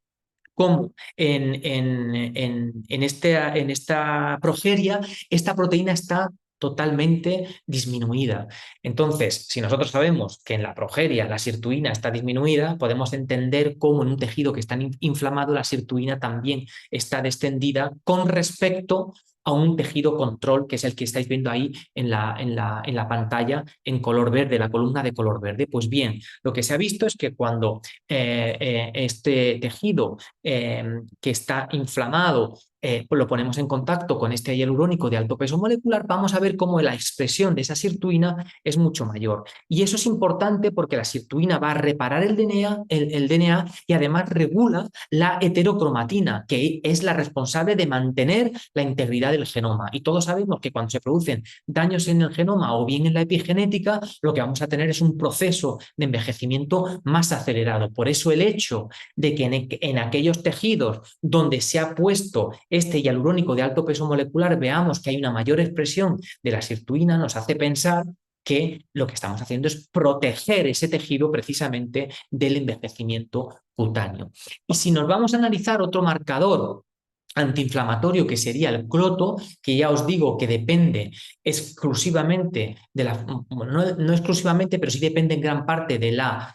cómo en esta progeria esta proteína está totalmente disminuida. Entonces, si nosotros sabemos que en la progeria la sirtuina está disminuida, podemos entender cómo en un tejido que está inflamado la sirtuina también está descendida con respecto a un tejido control, que es el que estáis viendo ahí en la pantalla en color verde, la columna de color verde. Pues bien, lo que se ha visto es que cuando este tejido que está inflamado, pues lo ponemos en contacto con este hialurónico de alto peso molecular, vamos a ver cómo la expresión de esa sirtuina es mucho mayor. Y eso es importante porque la sirtuina va a reparar el DNA y además regula la heterocromatina, que es la responsable de mantener la integridad del genoma. Y todos sabemos que cuando se producen daños en el genoma o bien en la epigenética, lo que vamos a tener es un proceso de envejecimiento más acelerado. Por eso el hecho de que en aquellos tejidos donde se ha puesto este hialurónico de alto peso molecular veamos que hay una mayor expresión de la sirtuina nos hace pensar que lo que estamos haciendo es proteger ese tejido precisamente del envejecimiento cutáneo. Y si nos vamos a analizar otro marcador antiinflamatorio que sería el cloto, que ya os digo que depende exclusivamente no exclusivamente, pero sí depende en gran parte de la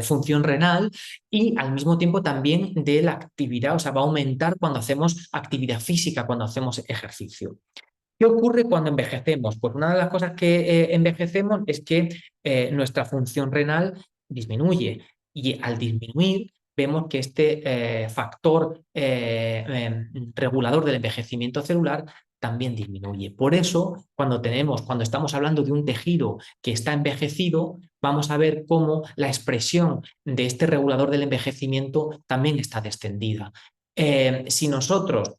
función renal y al mismo tiempo también de la actividad, o sea, va a aumentar cuando hacemos actividad física, cuando hacemos ejercicio. ¿Qué ocurre cuando envejecemos? Pues una de las cosas que envejecemos es que nuestra función renal disminuye y al disminuir vemos que este factor regulador del envejecimiento celular también disminuye. Por eso, cuando estamos hablando de un tejido que está envejecido, vamos a ver cómo la expresión de este regulador del envejecimiento también está descendida. Si nosotros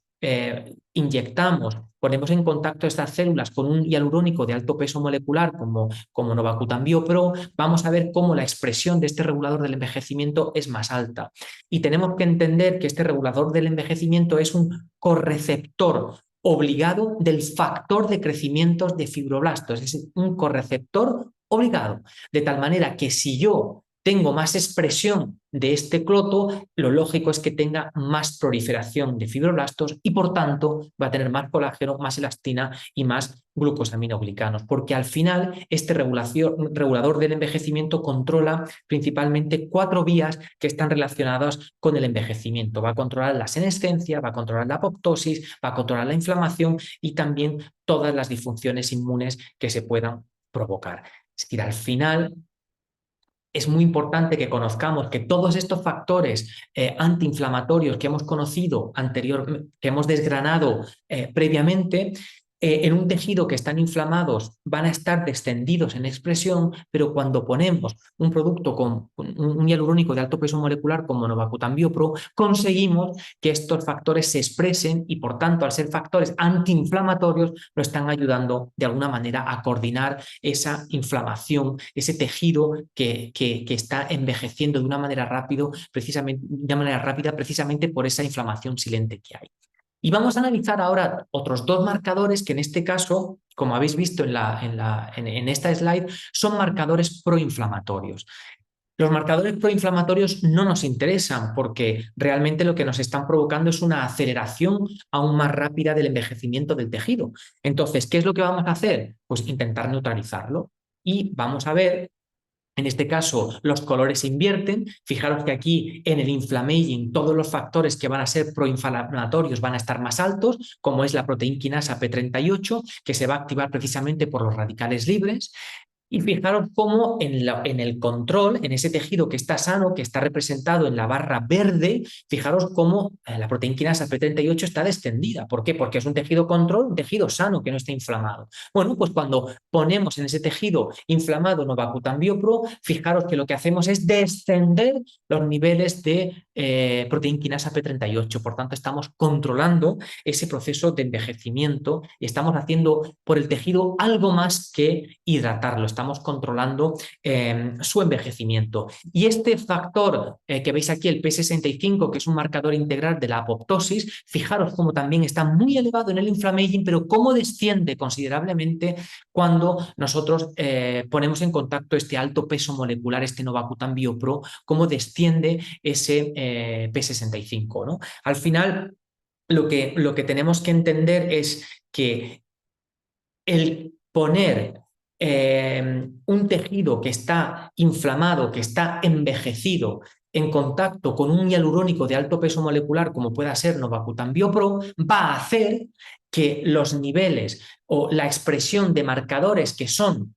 inyectamos, ponemos en contacto estas células con un hialurónico de alto peso molecular como Novacutam Biopro, vamos a ver cómo la expresión de este regulador del envejecimiento es más alta. Y tenemos que entender que este regulador del envejecimiento es un correceptor obligado del factor de crecimiento de fibroblastos, es un correceptor obligado, de tal manera que si yo tengo más expresión de este cloto, lo lógico es que tenga más proliferación de fibroblastos y por tanto va a tener más colágeno, más elastina y más glucosaminoglicanos, porque al final este regulador del envejecimiento controla principalmente 4 vías que están relacionadas con el envejecimiento. Va a controlar la senescencia, va a controlar la apoptosis, va a controlar la inflamación y también todas las disfunciones inmunes que se puedan provocar. Es decir, al final es muy importante que conozcamos que todos estos factores antiinflamatorios que hemos conocido anteriormente, que hemos desgranado previamente, en un tejido que están inflamados van a estar descendidos en expresión, pero cuando ponemos un producto con un hialurónico de alto peso molecular como Novacutam Biopro, conseguimos que estos factores se expresen y por tanto al ser factores antiinflamatorios lo están ayudando de alguna manera a coordinar esa inflamación, ese tejido que está envejeciendo de una manera rápida precisamente por esa inflamación silente que hay. Y vamos a analizar ahora otros 2 marcadores que en este caso, como habéis visto en esta slide, son marcadores proinflamatorios. Los marcadores proinflamatorios no nos interesan porque realmente lo que nos están provocando es una aceleración aún más rápida del envejecimiento del tejido. Entonces, ¿qué es lo que vamos a hacer? Pues intentar neutralizarlo. Y vamos a ver, en este caso, los colores se invierten. Fijaros que aquí en el inflammaging todos los factores que van a ser proinflamatorios van a estar más altos, como es la proteína quinasa P38, que se va a activar precisamente por los radicales libres. Y fijaros cómo en el control, en ese tejido que está sano, que está representado en la barra verde, fijaros cómo la proteína quinasa P38 está descendida. ¿Por qué? Porque es un tejido control, un tejido sano que no está inflamado. Bueno, pues cuando ponemos en ese tejido inflamado Novacutan Biopro, fijaros que lo que hacemos es descender los niveles de proteína quinasa P38. Por tanto, estamos controlando ese proceso de envejecimiento y estamos haciendo por el tejido algo más que hidratarlo, estamos controlando su envejecimiento. Y este factor que veis aquí, el P65, que es un marcador integral de la apoptosis, fijaros cómo también está muy elevado en el inflammaging, pero cómo desciende considerablemente cuando nosotros ponemos en contacto este alto peso molecular, este Novacutan Biopro, cómo desciende ese P65, ¿no? Al final, lo que tenemos que entender es que el poner un tejido que está inflamado, que está envejecido, en contacto con un hialurónico de alto peso molecular, como pueda ser Novacutan Biopro, va a hacer que los niveles o la expresión de marcadores que son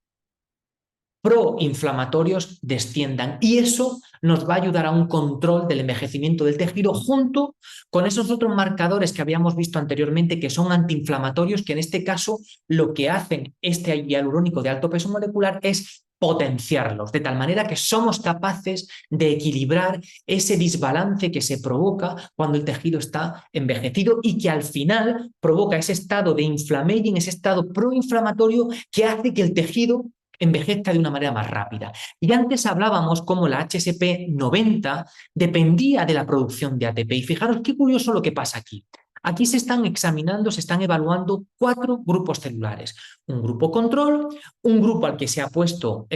proinflamatorios desciendan. Y eso nos va a ayudar a un control del envejecimiento del tejido junto con esos otros marcadores que habíamos visto anteriormente que son antiinflamatorios, que en este caso lo que hacen este hialurónico de alto peso molecular es potenciarlos, de tal manera que somos capaces de equilibrar ese desbalance que se provoca cuando el tejido está envejecido y que al final provoca ese estado de inflammaging, ese estado proinflamatorio que hace que el tejido envejezca de una manera más rápida. Y antes hablábamos cómo la HSP90 dependía de la producción de ATP. Y fijaros qué curioso lo que pasa aquí. Aquí se están examinando, se están evaluando 4 grupos celulares. Un grupo control, un grupo al que se ha puesto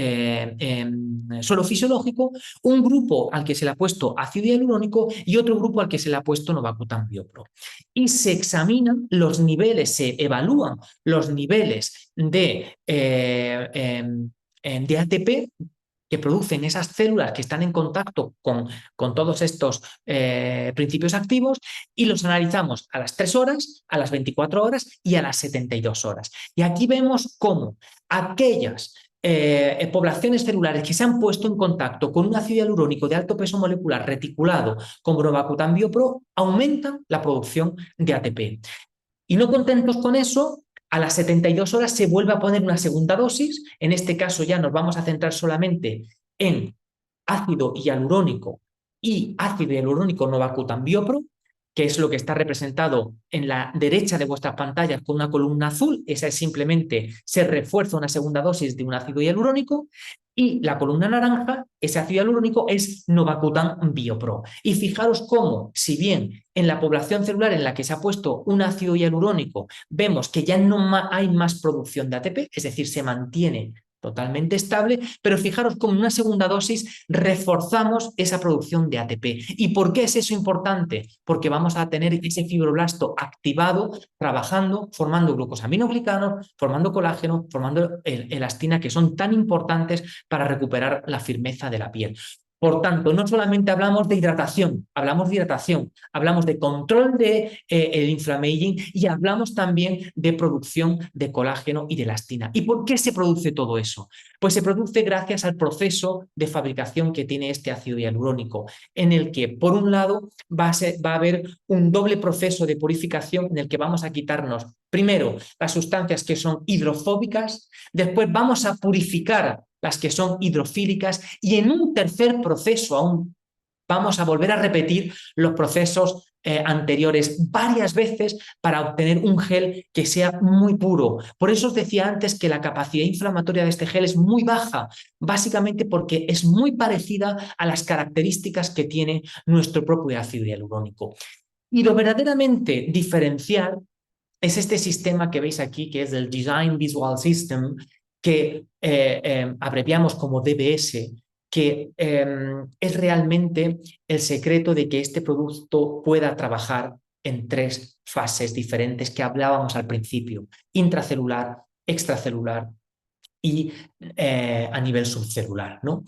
suelo fisiológico, un grupo al que se le ha puesto ácido hialurónico y otro grupo al que se le ha puesto Novacutan Biopro. Y se examinan los niveles, se evalúan los niveles de ATP que producen esas células que están en contacto con todos estos principios activos y los analizamos a las 3 horas, a las 24 horas y a las 72 horas. Y aquí vemos cómo aquellas poblaciones celulares que se han puesto en contacto con un ácido hialurónico de alto peso molecular reticulado como Novacutan Biopro aumentan la producción de ATP. Y no contentos con eso, a las 72 horas se vuelve a poner una segunda dosis. En este caso ya nos vamos a centrar solamente en ácido hialurónico y ácido hialurónico Novacutan Biopro, que es lo que está representado en la derecha de vuestras pantallas con una columna azul. Esa es simplemente, se refuerza una segunda dosis de un ácido hialurónico. Y la columna naranja, ese ácido hialurónico, es Novacutan Biopro. Y fijaros cómo, si bien en la población celular en la que se ha puesto un ácido hialurónico vemos que ya no hay más producción de ATP, es decir, se mantiene totalmente estable, pero fijaros cómo en una segunda dosis reforzamos esa producción de ATP. ¿Y por qué es eso importante? Porque vamos a tener ese fibroblasto activado, trabajando, formando glucosaminoglicanos, formando colágeno, formando elastina, que son tan importantes para recuperar la firmeza de la piel. Por tanto, no solamente hablamos de hidratación, hablamos de control de el inflammaging y hablamos también de producción de colágeno y de elastina. ¿Y por qué se produce todo eso? Pues se produce gracias al proceso de fabricación que tiene este ácido hialurónico, en el que, por un lado, va a haber un doble proceso de purificación en el que vamos a quitarnos, primero, las sustancias que son hidrofóbicas, después vamos a purificar las que son hidrofílicas y en un tercer proceso aún vamos a volver a repetir los procesos anteriores varias veces para obtener un gel que sea muy puro. Por eso os decía antes que la capacidad inflamatoria de este gel es muy baja, básicamente porque es muy parecida a las características que tiene nuestro propio ácido hialurónico. Y lo verdaderamente diferencial es este sistema que veis aquí, que es el Design Visual System, que abreviamos como DVS, que es realmente el secreto de que este producto pueda trabajar en 3 fases diferentes que hablábamos al principio: intracelular, extracelular y a nivel subcelular, ¿no?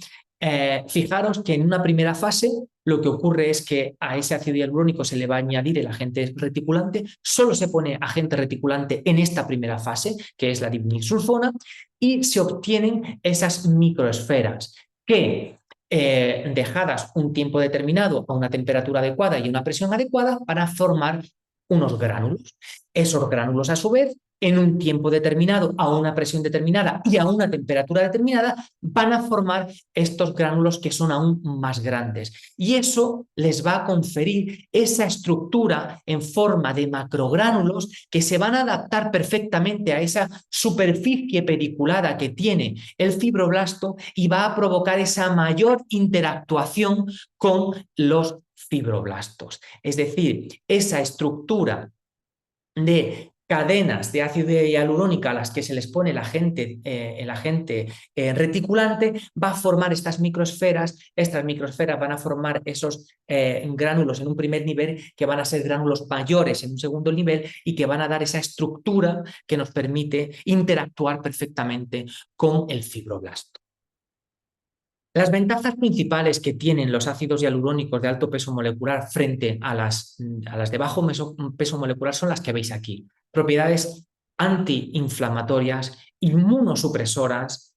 Fijaros que en una primera fase lo que ocurre es que a ese ácido hialurónico se le va a añadir el agente reticulante, solo se pone agente reticulante en esta primera fase, que es la divinilsulfona, y se obtienen esas microesferas que, dejadas un tiempo determinado a una temperatura adecuada y una presión adecuada, van a formar unos gránulos. Esos gránulos, a su vez, en un tiempo determinado, a una presión determinada y a una temperatura determinada, van a formar estos gránulos que son aún más grandes. Y eso les va a conferir esa estructura en forma de macrogránulos que se van a adaptar perfectamente a esa superficie pediculada que tiene el fibroblasto y va a provocar esa mayor interactuación con los fibroblastos. Es decir, esa estructura de cadenas de ácido hialurónico a las que se les pone el agente reticulante, va a formar estas microesferas van a formar esos gránulos en un primer nivel que van a ser gránulos mayores en un segundo nivel y que van a dar esa estructura que nos permite interactuar perfectamente con el fibroblasto. Las ventajas principales que tienen los ácidos hialurónicos de alto peso molecular frente a las de bajo peso molecular son las que veis aquí. Propiedades antiinflamatorias, inmunosupresoras,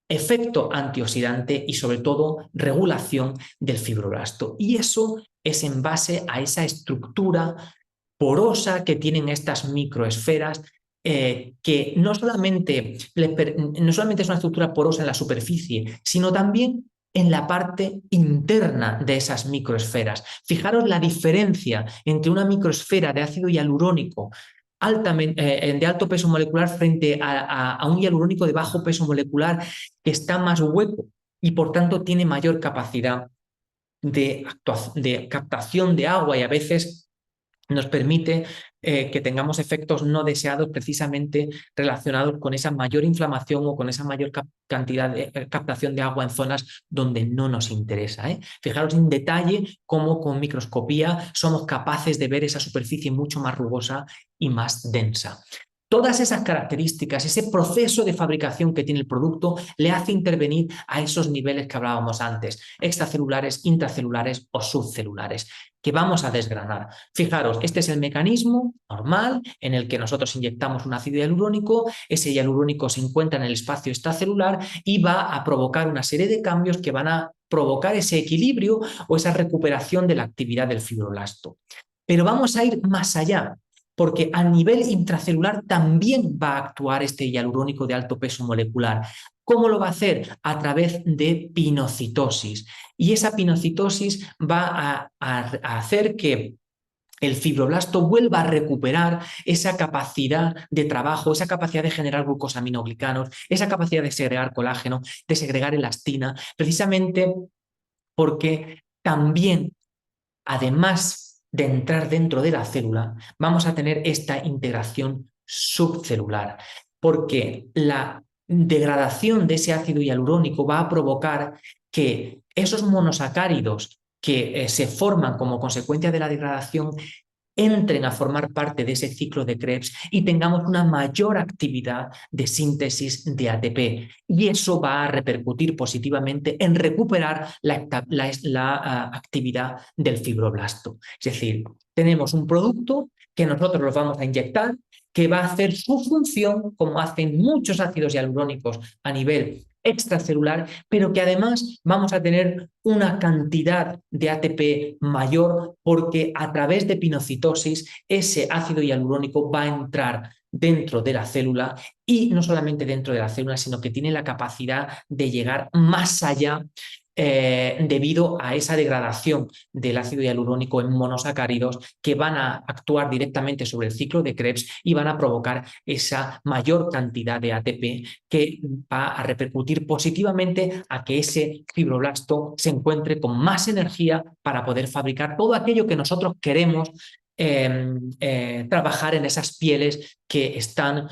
efecto antioxidante y sobre todo regulación del fibroblasto. Y eso es en base a esa estructura porosa que tienen estas microesferas, que no solamente es una estructura porosa en la superficie, sino también en la parte interna de esas microesferas. Fijaros la diferencia entre una microesfera de ácido hialurónico de alto peso molecular frente a un hialurónico de bajo peso molecular que está más hueco y por tanto tiene mayor capacidad de captación de agua y a veces nos permite que tengamos efectos no deseados precisamente relacionados con esa mayor inflamación o con esa mayor cantidad de captación de agua en zonas donde no nos interesa. Fijaros en detalle cómo con microscopía somos capaces de ver esa superficie mucho más rugosa y más densa. Todas esas características, ese proceso de fabricación que tiene el producto, le hace intervenir a esos niveles que hablábamos antes, extracelulares, intracelulares o subcelulares, que vamos a desgranar. Fijaros, este es el mecanismo normal en el que nosotros inyectamos un ácido hialurónico, ese hialurónico se encuentra en el espacio extracelular y va a provocar una serie de cambios que van a provocar ese equilibrio o esa recuperación de la actividad del fibroblasto. Pero vamos a ir más allá, porque a nivel intracelular también va a actuar este hialurónico de alto peso molecular. ¿Cómo lo va a hacer? A través de pinocitosis. Y esa pinocitosis va a hacer que el fibroblasto vuelva a recuperar esa capacidad de trabajo, esa capacidad de generar glucosaminoglicanos, esa capacidad de segregar colágeno, de segregar elastina, precisamente porque también, además de entrar dentro de la célula, vamos a tener esta integración subcelular, porque la degradación de ese ácido hialurónico va a provocar que esos monosacáridos que se forman como consecuencia de la degradación entren a formar parte de ese ciclo de Krebs y tengamos una mayor actividad de síntesis de ATP. Y eso va a repercutir positivamente en recuperar la actividad del fibroblasto. Es decir, tenemos un producto que nosotros los vamos a inyectar, que va a hacer su función, como hacen muchos ácidos hialurónicos a nivel extracelular, pero que además vamos a tener una cantidad de ATP mayor porque a través de pinocitosis ese ácido hialurónico va a entrar dentro de la célula y no solamente dentro de la célula, sino que tiene la capacidad de llegar más allá debido a esa degradación del ácido hialurónico en monosacáridos que van a actuar directamente sobre el ciclo de Krebs y van a provocar esa mayor cantidad de ATP que va a repercutir positivamente a que ese fibroblasto se encuentre con más energía para poder fabricar todo aquello que nosotros queremos trabajar en esas pieles que están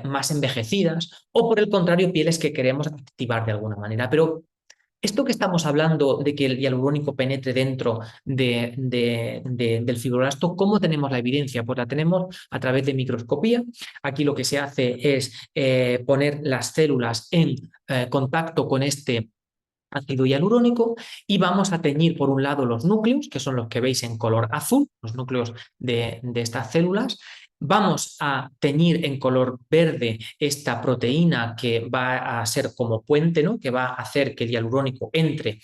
más envejecidas o por el contrario pieles que queremos activar de alguna manera. Pero esto que estamos hablando de que el hialurónico penetre dentro del fibroblasto, ¿cómo tenemos la evidencia? Pues la tenemos a través de microscopía. Aquí lo que se hace es poner las células en contacto con este ácido hialurónico y vamos a teñir por un lado los núcleos, que son los que veis en color azul, los núcleos de estas células. Vamos a teñir en color verde esta proteína que va a ser como puente, ¿no? Que va a hacer que el hialurónico entre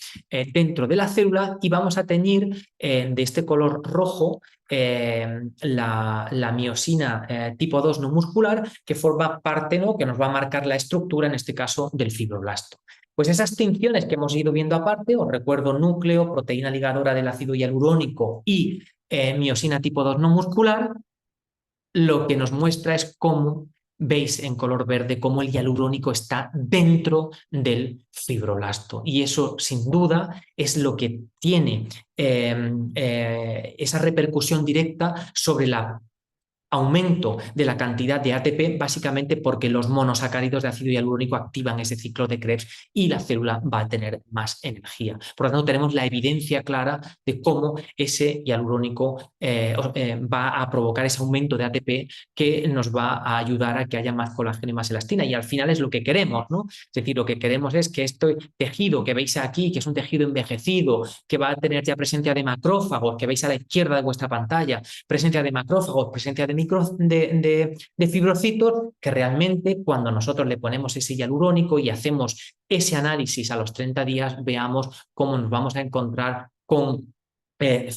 dentro de la célula, y vamos a teñir de este color rojo la miosina tipo 2 no muscular, que forma parte, ¿no? Que nos va a marcar la estructura, en este caso, del fibroblasto. Pues esas tinciones que hemos ido viendo aparte, os recuerdo núcleo, proteína ligadora del ácido hialurónico y miosina tipo 2 no muscular, lo que nos muestra es cómo veis en color verde cómo el hialurónico está dentro del fibroblasto. Y eso, sin duda, es lo que tiene esa repercusión directa sobre el aumento de la cantidad de ATP, básicamente porque los monosacáridos de ácido hialurónico activan ese ciclo de Krebs y la célula va a tener más energía. Por lo tanto, tenemos la evidencia clara de cómo ese hialurónico va a provocar ese aumento de ATP que nos va a ayudar a que haya más colágeno y más elastina. Y al final es lo que queremos, ¿no? Es decir, lo que queremos es que este tejido que veis aquí, que es un tejido envejecido, que va a tener ya presencia de macrófagos, que veis a la izquierda de vuestra pantalla, presencia de macrófagos, presencia de fibrocitos, que realmente cuando nosotros le ponemos ese hialurónico y hacemos ese análisis a los 30 días, veamos cómo nos vamos a encontrar con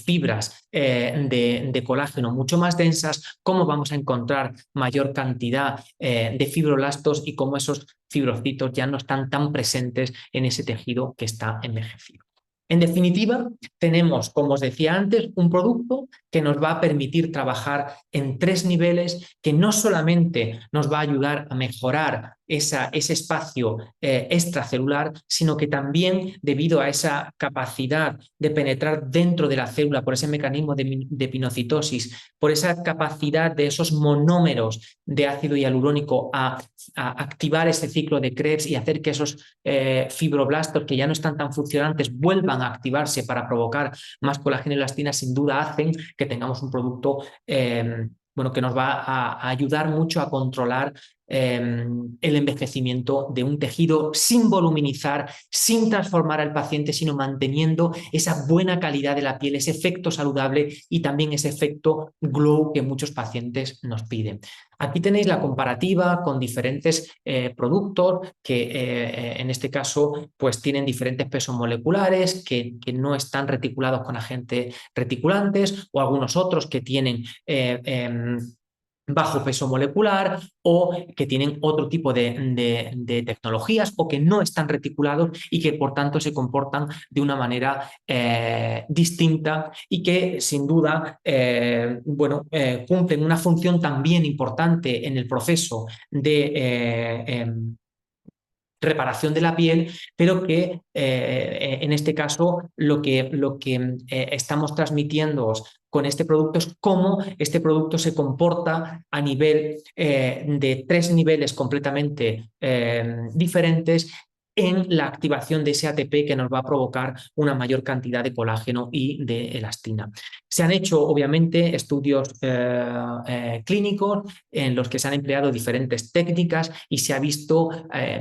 fibras de colágeno mucho más densas, cómo vamos a encontrar mayor cantidad de fibroblastos y cómo esos fibrocitos ya no están tan presentes en ese tejido que está envejecido. En definitiva, tenemos, como os decía antes, un producto que nos va a permitir trabajar en 3 niveles, que no solamente nos va a ayudar a mejorar ese espacio extracelular, sino que también, debido a esa capacidad de penetrar dentro de la célula por ese mecanismo de pinocitosis, por esa capacidad de esos monómeros de ácido hialurónico a activar ese ciclo de Krebs y hacer que esos fibroblastos que ya no están tan funcionantes vuelvan a activarse para provocar más colágeno y elastina, sin duda hacen que tengamos un producto bueno, que nos va a ayudar mucho a controlar el envejecimiento de un tejido sin voluminizar, sin transformar al paciente, sino manteniendo esa buena calidad de la piel, ese efecto saludable y también ese efecto glow que muchos pacientes nos piden. Aquí tenéis la comparativa con diferentes productos que en este caso pues tienen diferentes pesos moleculares, que no están reticulados con agentes reticulantes, o algunos otros que tienen bajo peso molecular o que tienen otro tipo de tecnologías o que no están reticulados y que por tanto se comportan de una manera distinta y que sin duda bueno, cumplen una función también importante en el proceso de reparación de la piel, pero que en este caso lo que estamos transmitiéndoos con este producto es cómo este producto se comporta a nivel de 3 niveles completamente diferentes en la activación de ese ATP que nos va a provocar una mayor cantidad de colágeno y de elastina. Se han hecho, obviamente, estudios clínicos en los que se han empleado diferentes técnicas y se ha visto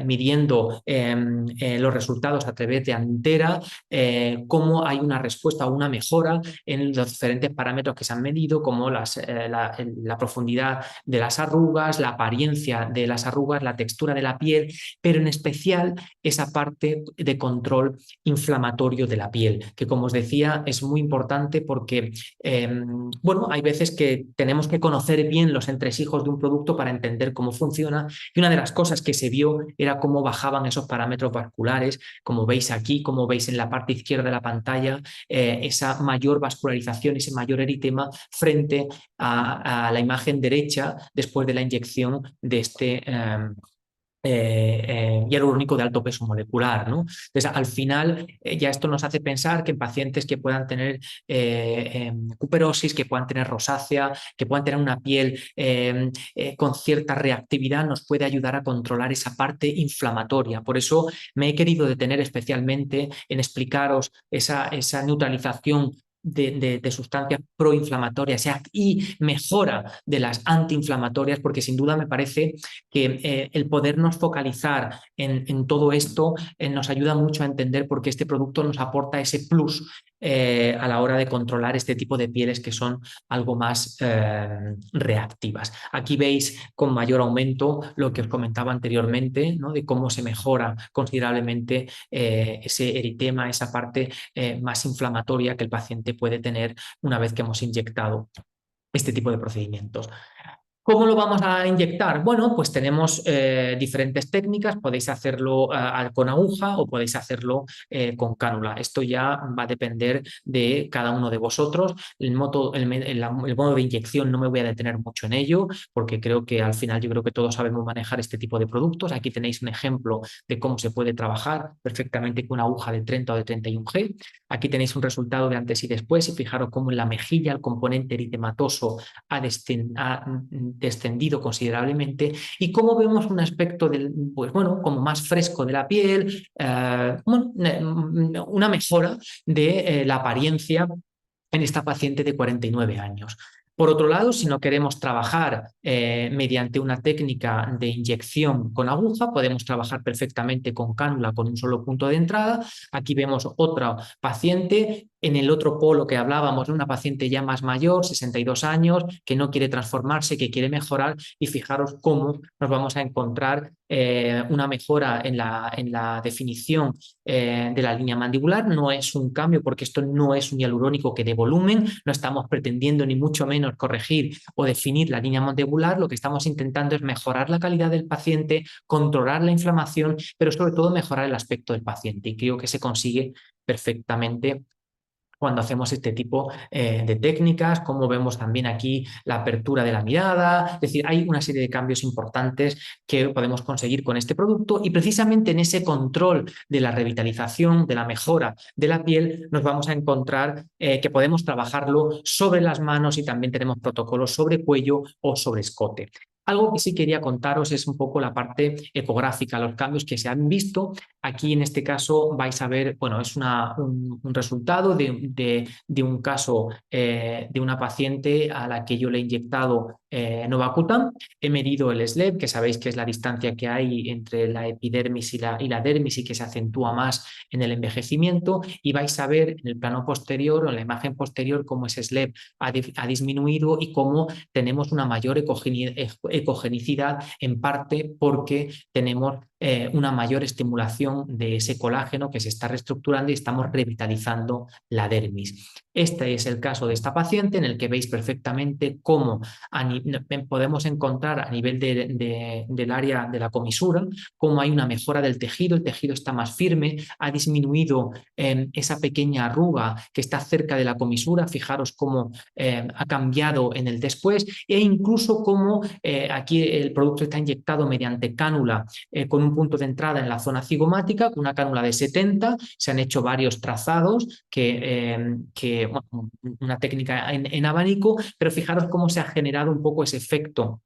midiendo los resultados a través de Antera cómo hay una respuesta o una mejora en los diferentes parámetros que se han medido, como la profundidad de las arrugas, la apariencia de las arrugas, la textura de la piel, pero en especial esa parte de control inflamatorio de la piel, que como os decía es muy importante porque bueno, hay veces que tenemos que conocer bien los entresijos de un producto para entender cómo funciona, y una de las cosas que se vio era cómo bajaban esos parámetros vasculares, como veis aquí, como veis en la parte izquierda de la pantalla, esa mayor vascularización, ese mayor eritema frente a la imagen derecha después de la inyección de este hialurónico de alto peso molecular, ¿no? Entonces, al final, ya esto nos hace pensar que en pacientes que puedan tener cuperosis, que puedan tener rosácea, que puedan tener una piel con cierta reactividad, nos puede ayudar a controlar esa parte inflamatoria. Por eso me he querido detener especialmente en explicaros esa neutralización de sustancias proinflamatorias y mejora de las antiinflamatorias, porque sin duda me parece que el podernos focalizar en todo esto nos ayuda mucho a entender por qué este producto nos aporta ese plus a la hora de controlar este tipo de pieles que son algo más reactivas. Aquí veis con mayor aumento lo que os comentaba anteriormente, ¿no? De cómo se mejora considerablemente ese eritema, esa parte más inflamatoria que el paciente puede tener una vez que hemos inyectado este tipo de procedimientos. ¿Cómo lo vamos a inyectar? Bueno, pues tenemos diferentes técnicas. Podéis hacerlo con aguja o podéis hacerlo con cánula. Esto ya va a depender de cada uno de vosotros. El modo de inyección no me voy a detener mucho en ello porque creo que al final yo creo que todos sabemos manejar este tipo de productos. Aquí tenéis un ejemplo de cómo se puede trabajar perfectamente con una aguja de 30 o de 31G. Aquí tenéis un resultado de antes y después y fijaros cómo en la mejilla el componente eritematoso ha descendido considerablemente y cómo vemos un aspecto pues bueno, como más fresco de la piel, una mejora de la apariencia en esta paciente de 49 años. Por otro lado, si no queremos trabajar mediante una técnica de inyección con aguja, podemos trabajar perfectamente con cánula con un solo punto de entrada. Aquí vemos otra paciente en el otro polo que hablábamos, una paciente ya más mayor, 62 años, que no quiere transformarse, que quiere mejorar y fijaros cómo nos vamos a encontrar una mejora en la definición de la línea mandibular. No es un cambio porque esto no es un hialurónico que dé volumen, no estamos pretendiendo ni mucho menos corregir o definir la línea mandibular, lo que estamos intentando es mejorar la calidad del paciente, controlar la inflamación, pero sobre todo mejorar el aspecto del paciente y creo que se consigue perfectamente cuando hacemos este tipo de técnicas, como vemos también aquí la apertura de la mirada, es decir, hay una serie de cambios importantes que podemos conseguir con este producto y precisamente en ese control de la revitalización, de la mejora de la piel, nos vamos a encontrar que podemos trabajarlo sobre las manos y también tenemos protocolos sobre cuello o sobre escote. Algo que sí quería contaros es un poco la parte ecográfica, los cambios que se han visto. Aquí en este caso vais a ver, bueno, es un resultado de un caso de una paciente a la que yo le he inyectado Novacutam. He medido el SLEP, que sabéis que es la distancia que hay entre la epidermis y la dermis y que se acentúa más en el envejecimiento y vais a ver en el plano posterior o en la imagen posterior cómo ese SLEP ha disminuido y cómo tenemos una mayor ecogenicidad en parte porque tenemos una mayor estimulación de ese colágeno que se está reestructurando y estamos revitalizando la dermis. Este es el caso de esta paciente en el que veis perfectamente cómo podemos encontrar a nivel del área de la comisura, cómo hay una mejora del tejido, el tejido está más firme, ha disminuido esa pequeña arruga que está cerca de la comisura, fijaros cómo ha cambiado en el después e incluso cómo aquí el producto está inyectado mediante cánula con un punto de entrada en la zona cigomática, con una cánula de 70, se han hecho varios trazados, bueno, una técnica en abanico, pero fijaros cómo se ha generado un poco ese efecto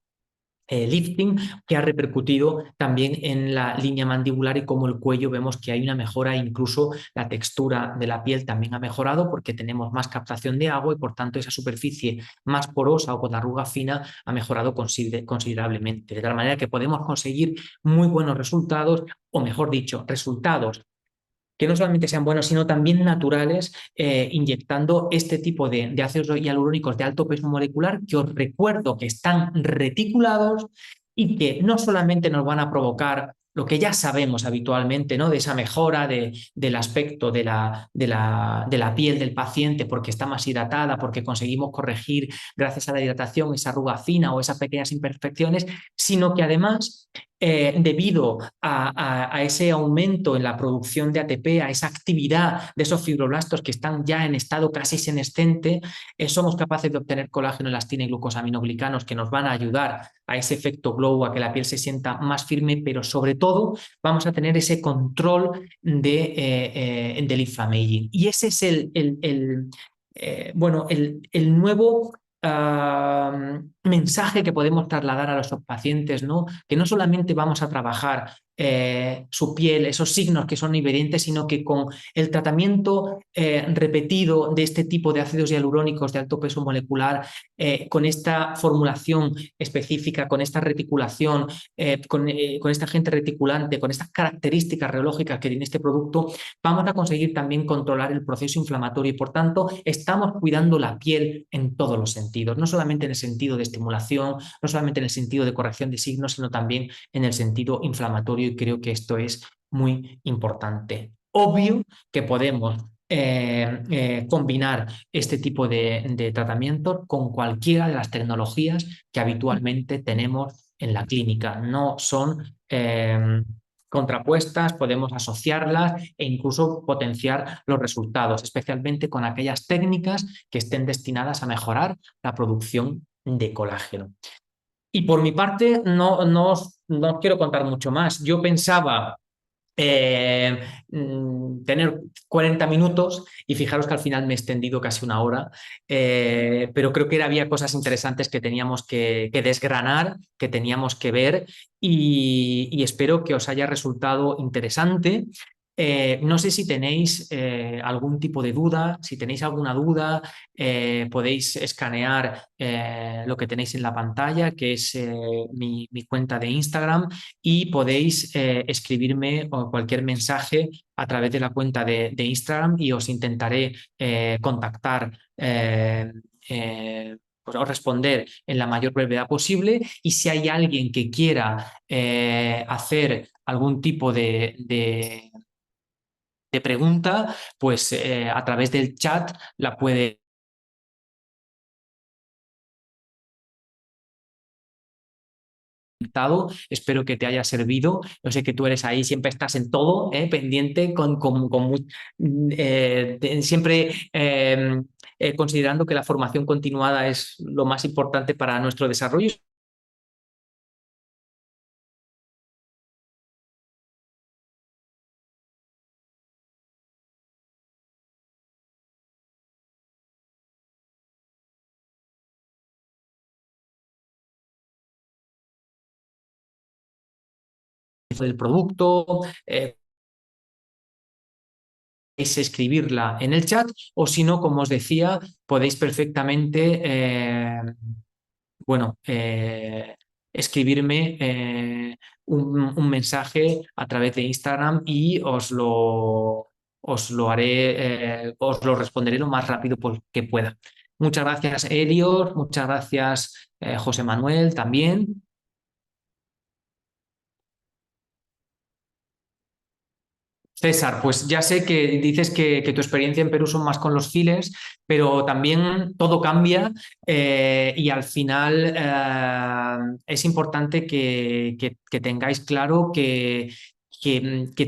lifting que ha repercutido también en la línea mandibular y como el cuello vemos que hay una mejora, incluso la textura de la piel también ha mejorado porque tenemos más captación de agua y por tanto esa superficie más porosa o con la arruga fina ha mejorado considerablemente, de tal manera que podemos conseguir muy buenos resultados o mejor dicho, resultados que no solamente sean buenos, sino también naturales, inyectando este tipo de ácidos hialurónicos de alto peso molecular que os recuerdo que están reticulados y que no solamente nos van a provocar lo que ya sabemos habitualmente, ¿no? De esa mejora del aspecto de la piel del paciente porque está más hidratada, porque conseguimos corregir gracias a la hidratación esa arruga fina o esas pequeñas imperfecciones, sino que además debido a ese aumento en la producción de ATP, a esa actividad de esos fibroblastos que están ya en estado casi senescente, somos capaces de obtener colágeno, elastina y glucosaminoglicanos que nos van a ayudar a ese efecto glow, a que la piel se sienta más firme, pero sobre todo vamos a tener ese control del inflammaging. Y ese es bueno, el nuevo mensaje que podemos trasladar a los pacientes, ¿no? Que no solamente vamos a trabajar su piel, esos signos que son evidentes, sino que con el tratamiento repetido de este tipo de ácidos hialurónicos de alto peso molecular, con esta formulación específica, con esta reticulación, con esta agente reticulante, con estas características reológicas que tiene este producto, vamos a conseguir también controlar el proceso inflamatorio y, por tanto, estamos cuidando la piel en todos los sentidos, no solamente en el sentido de estimulación, no solamente en el sentido de corrección de signos, sino también en el sentido inflamatorio, y creo que esto es muy importante. Obvio que podemos combinar este tipo de tratamientos con cualquiera de las tecnologías que habitualmente tenemos en la clínica. No son contrapuestas, podemos asociarlas e incluso potenciar los resultados, especialmente con aquellas técnicas que estén destinadas a mejorar la producción de colágeno. Y por mi parte, no os quiero contar mucho más. Yo pensaba eh, tener 40 minutos y fijaros que al final me he extendido casi una hora, pero creo que había cosas interesantes que teníamos que desgranar, que teníamos que ver, y espero que os haya resultado interesante. No sé si tenéis algún tipo de duda. Si tenéis alguna duda, podéis escanear lo que tenéis en la pantalla, que es mi cuenta de Instagram, y podéis escribirme cualquier mensaje a través de la cuenta de Instagram, y os intentaré contactar, pues, o responder en la mayor brevedad posible. Y si hay alguien que quiera hacer algún tipo de pregunta, pues a través del chat la puede. Espero que te haya servido. Yo sé que tú eres ahí, siempre estás en todo, pendiente, siempre considerando que la formación continuada es lo más importante para nuestro desarrollo. Del producto, es escribirla en el chat, o si no, como os decía, podéis perfectamente bueno, escribirme un mensaje a través de Instagram, y os lo haré, os lo responderé lo más rápido que pueda. Muchas gracias, Elior. Muchas gracias, José Manuel, también. César, pues ya sé que dices que tu experiencia en Perú son más con los files, pero también todo cambia, y al final es importante que tengáis claro que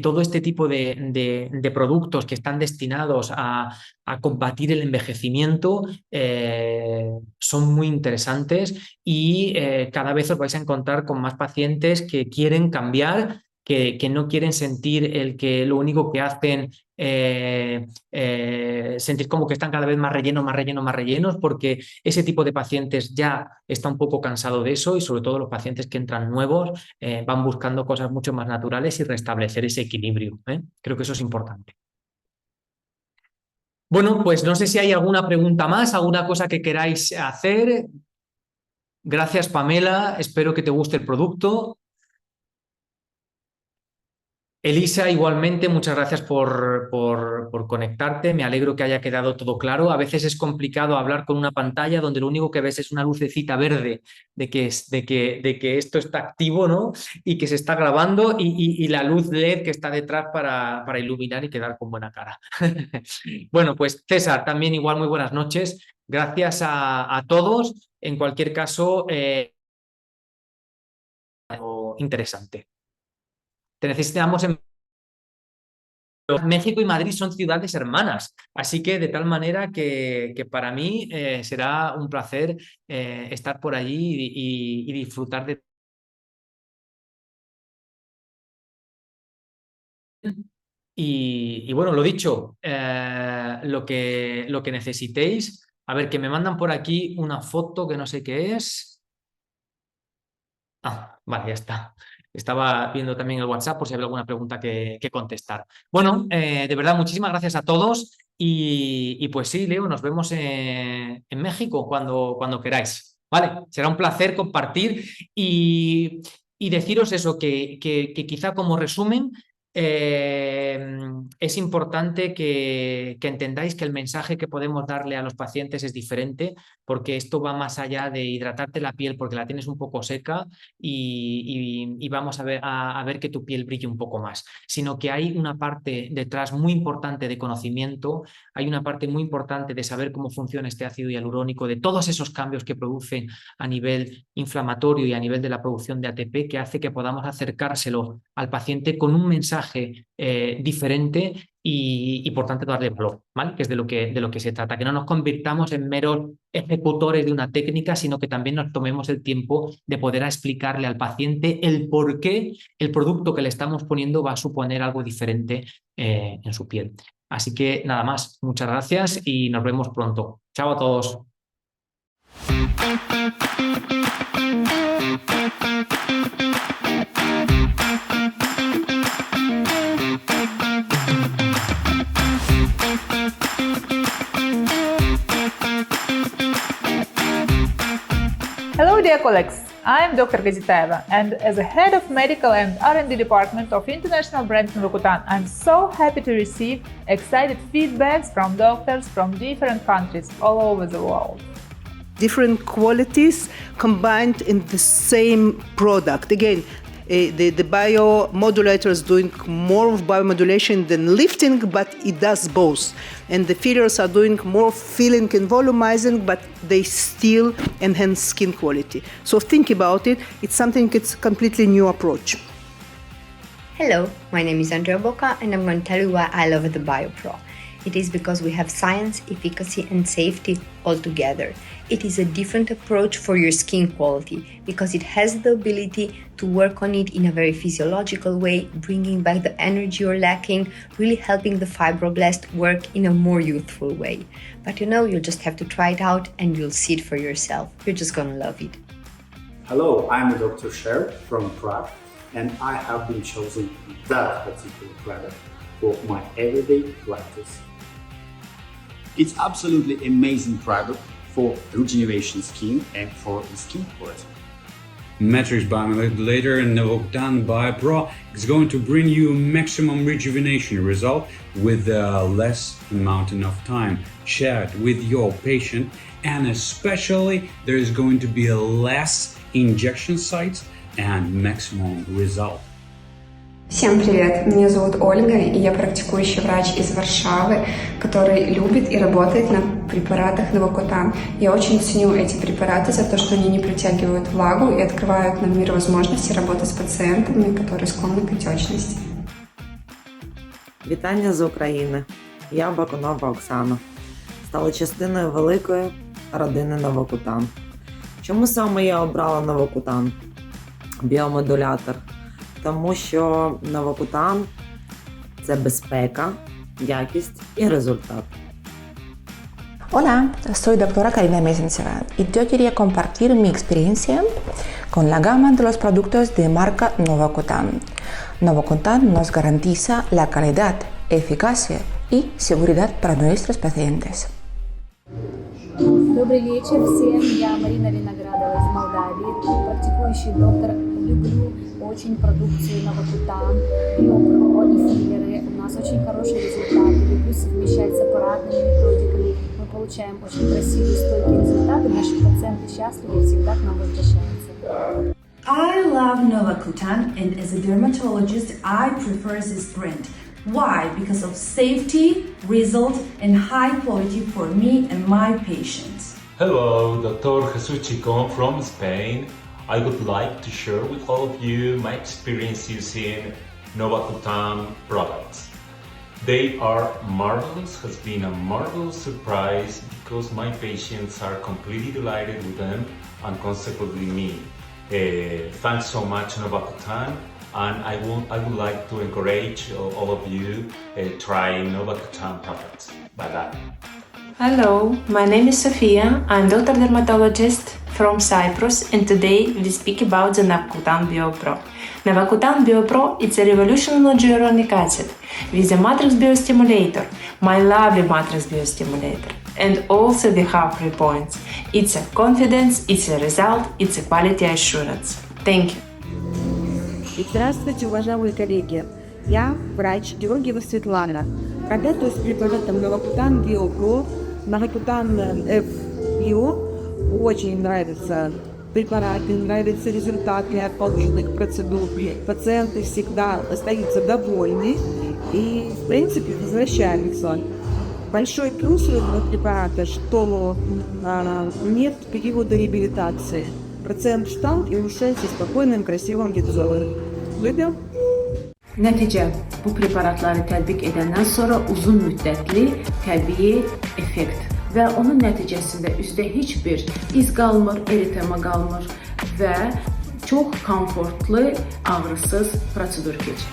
todo este tipo de productos que están destinados a combatir el envejecimiento son muy interesantes, y cada vez os vais a encontrar con más pacientes que quieren cambiar, que no quieren sentir el que lo único que hacen, sentir como que están cada vez más rellenos, más rellenos, más rellenos, porque ese tipo de pacientes ya está un poco cansado de eso, y sobre todo los pacientes que entran nuevos van buscando cosas mucho más naturales y restablecer ese equilibrio. Creo que eso es importante. Bueno, pues no sé si hay alguna pregunta más, alguna cosa que queráis hacer. Gracias, Pamela. Espero que te guste el producto. Elisa, igualmente, muchas gracias por conectarte. Me alegro que haya quedado todo claro. A veces es complicado hablar con una pantalla donde lo único que ves es una lucecita verde de que esto está activo, ¿no? Y que se está grabando, y la luz LED que está detrás para iluminar y quedar con buena cara. Bueno, pues César, también igual, muy buenas noches. Gracias a todos. En cualquier caso, algo interesante. Te necesitamos en México y Madrid, son ciudades hermanas, así que de tal manera que para mí será un placer estar por allí y disfrutar de. Y bueno, lo dicho, lo que necesitéis. A ver, que me mandan por aquí una foto que no sé qué es. Ah, vale, ya está. Estaba viendo también el WhatsApp por si había alguna pregunta que contestar. Bueno, de verdad, muchísimas gracias a todos y pues sí, Leo, nos vemos en México cuando queráis. Vale, será un placer compartir y deciros eso, que quizá como resumen es importante que entendáis que el mensaje que podemos darle a los pacientes es diferente, porque esto va más allá de hidratarte la piel porque la tienes un poco seca y vamos a ver que tu piel brille un poco más, sino que hay una parte detrás muy importante de conocimiento, hay una parte muy importante de saber cómo funciona este ácido hialurónico, de todos esos cambios que producen a nivel inflamatorio y a nivel de la producción de ATP, que hace que podamos acercárselo al paciente con un mensaje diferente y por tanto darle valor, ¿vale? Que es de lo que se trata, que no nos convirtamos en meros ejecutores de una técnica, sino que también nos tomemos el tiempo de poder explicarle al paciente el por qué el producto que le estamos poniendo va a suponer algo diferente en su piel. Así que nada más, muchas gracias y nos vemos pronto. Chao a todos. Hello dear colleagues, I am Dr. Gazitayeva and as a head of medical and R&D department of international brand Novokutan, I'm so happy to receive excited feedbacks from doctors from different countries all over the world. Different qualities combined in the same product. Again, the biomodulator is doing more of biomodulation than lifting, but it does both. And the fillers are doing more filling and volumizing, but they still enhance skin quality. So think about it. It's a completely new approach. Hello, my name is Andrea Bocca and I'm going to tell you why I love the BioPro. It is because we have science, efficacy and safety all together. It is a different approach for your skin quality because it has the ability to work on it in a very physiological way, bringing back the energy you're lacking, really helping the fibroblast work in a more youthful way. But you'll just have to try it out and you'll see it for yourself. You're just gonna love it. Hello, I'm Dr. Sher from Prague and I have been chosen that particular product for my everyday practice. It's absolutely amazing product for regeneration skin and for skin quality. Matrix Biomodulator and Novokutan BioPro is going to bring you maximum rejuvenation result with less amount of time shared with your patient, and especially there is going to be less injection sites and maximum result. Всем привет! Меня зовут Ольга, и я практикующий врач из Варшавы, который любит и работает на препаратах Новокутан. Я очень ценю эти препараты за то, что они не притягивают влагу и открывают нам мир возможностей работать с пациентами, которые склонны к отечности. Вітання з України. Я Бакунова Оксана. Стала частиною великої родини Новокутан. Чому саме я обрала Новокутан? Біомодулятор. Тому що Новокутан – це безпека, якість і результат. Hola, soy doctora Karina Mesenceva y yo quería compartir mi experiencia con la gama de los productos de marca Novokutan. Novokutan nos garantiza la calidad, eficacia y seguridad para nuestros pacientes. Добрый вечер всем, я Марина Виноградова из Молдавии, практикующий доктор. Люблю очень продукцию Новокутан, биопро и филлеры. У нас очень хорошие результаты. Люблю совмещать с аппаратными методиками. Мы получаем очень красивые, стойкие результаты. Наши пациенты счастливы и всегда к нам возвращаются. I love Novokutan, and as a dermatologist, I prefer this brand. Why? Because of safety, result, and high quality for me and my patients. Hello, Dr. Jesus Chicon from Spain. I would like to share with all of you my experience using Novokutan products. They are marvelous, has been a marvelous surprise because my patients are completely delighted with them and consequently me. Thanks so much Novokutan, and I would like to encourage all of you try Novokutan products. Bye bye. Hello, my name is Sofia. I'm doctor dermatologist from Cyprus, and today we speak about the Novokutan BioPro. Novacutan BioPro is a revolutionary hyaluronic acid with a matrix biostimulator, my lovely matrix biostimulator, and also we have 3 points. It's a confidence, it's a result, it's a quality assurance. Thank you. Здравствуйте, уважаемые коллеги. Я врач Георгиева Светлана. Работаю с препаратом Novacutan BioPro, Novacutan F-Bio. Очень нравятся препараты, нравятся результаты от полученных процедур. Пациенты всегда остаются довольны и, в принципе, возвращаются. Большой плюс этого препарата, что нет периода реабилитации. Pacient встал и ушел со спокойным, красивым лицом. Buyurun. Nəticə, bu preparatları tətbiq edəndən sonra uzun müddətli təbii effekt və onun nəticəsində üzdə heç bir iz qalmır, eritema qalmır və çox komfortlu, ağrısız prosedur keçir.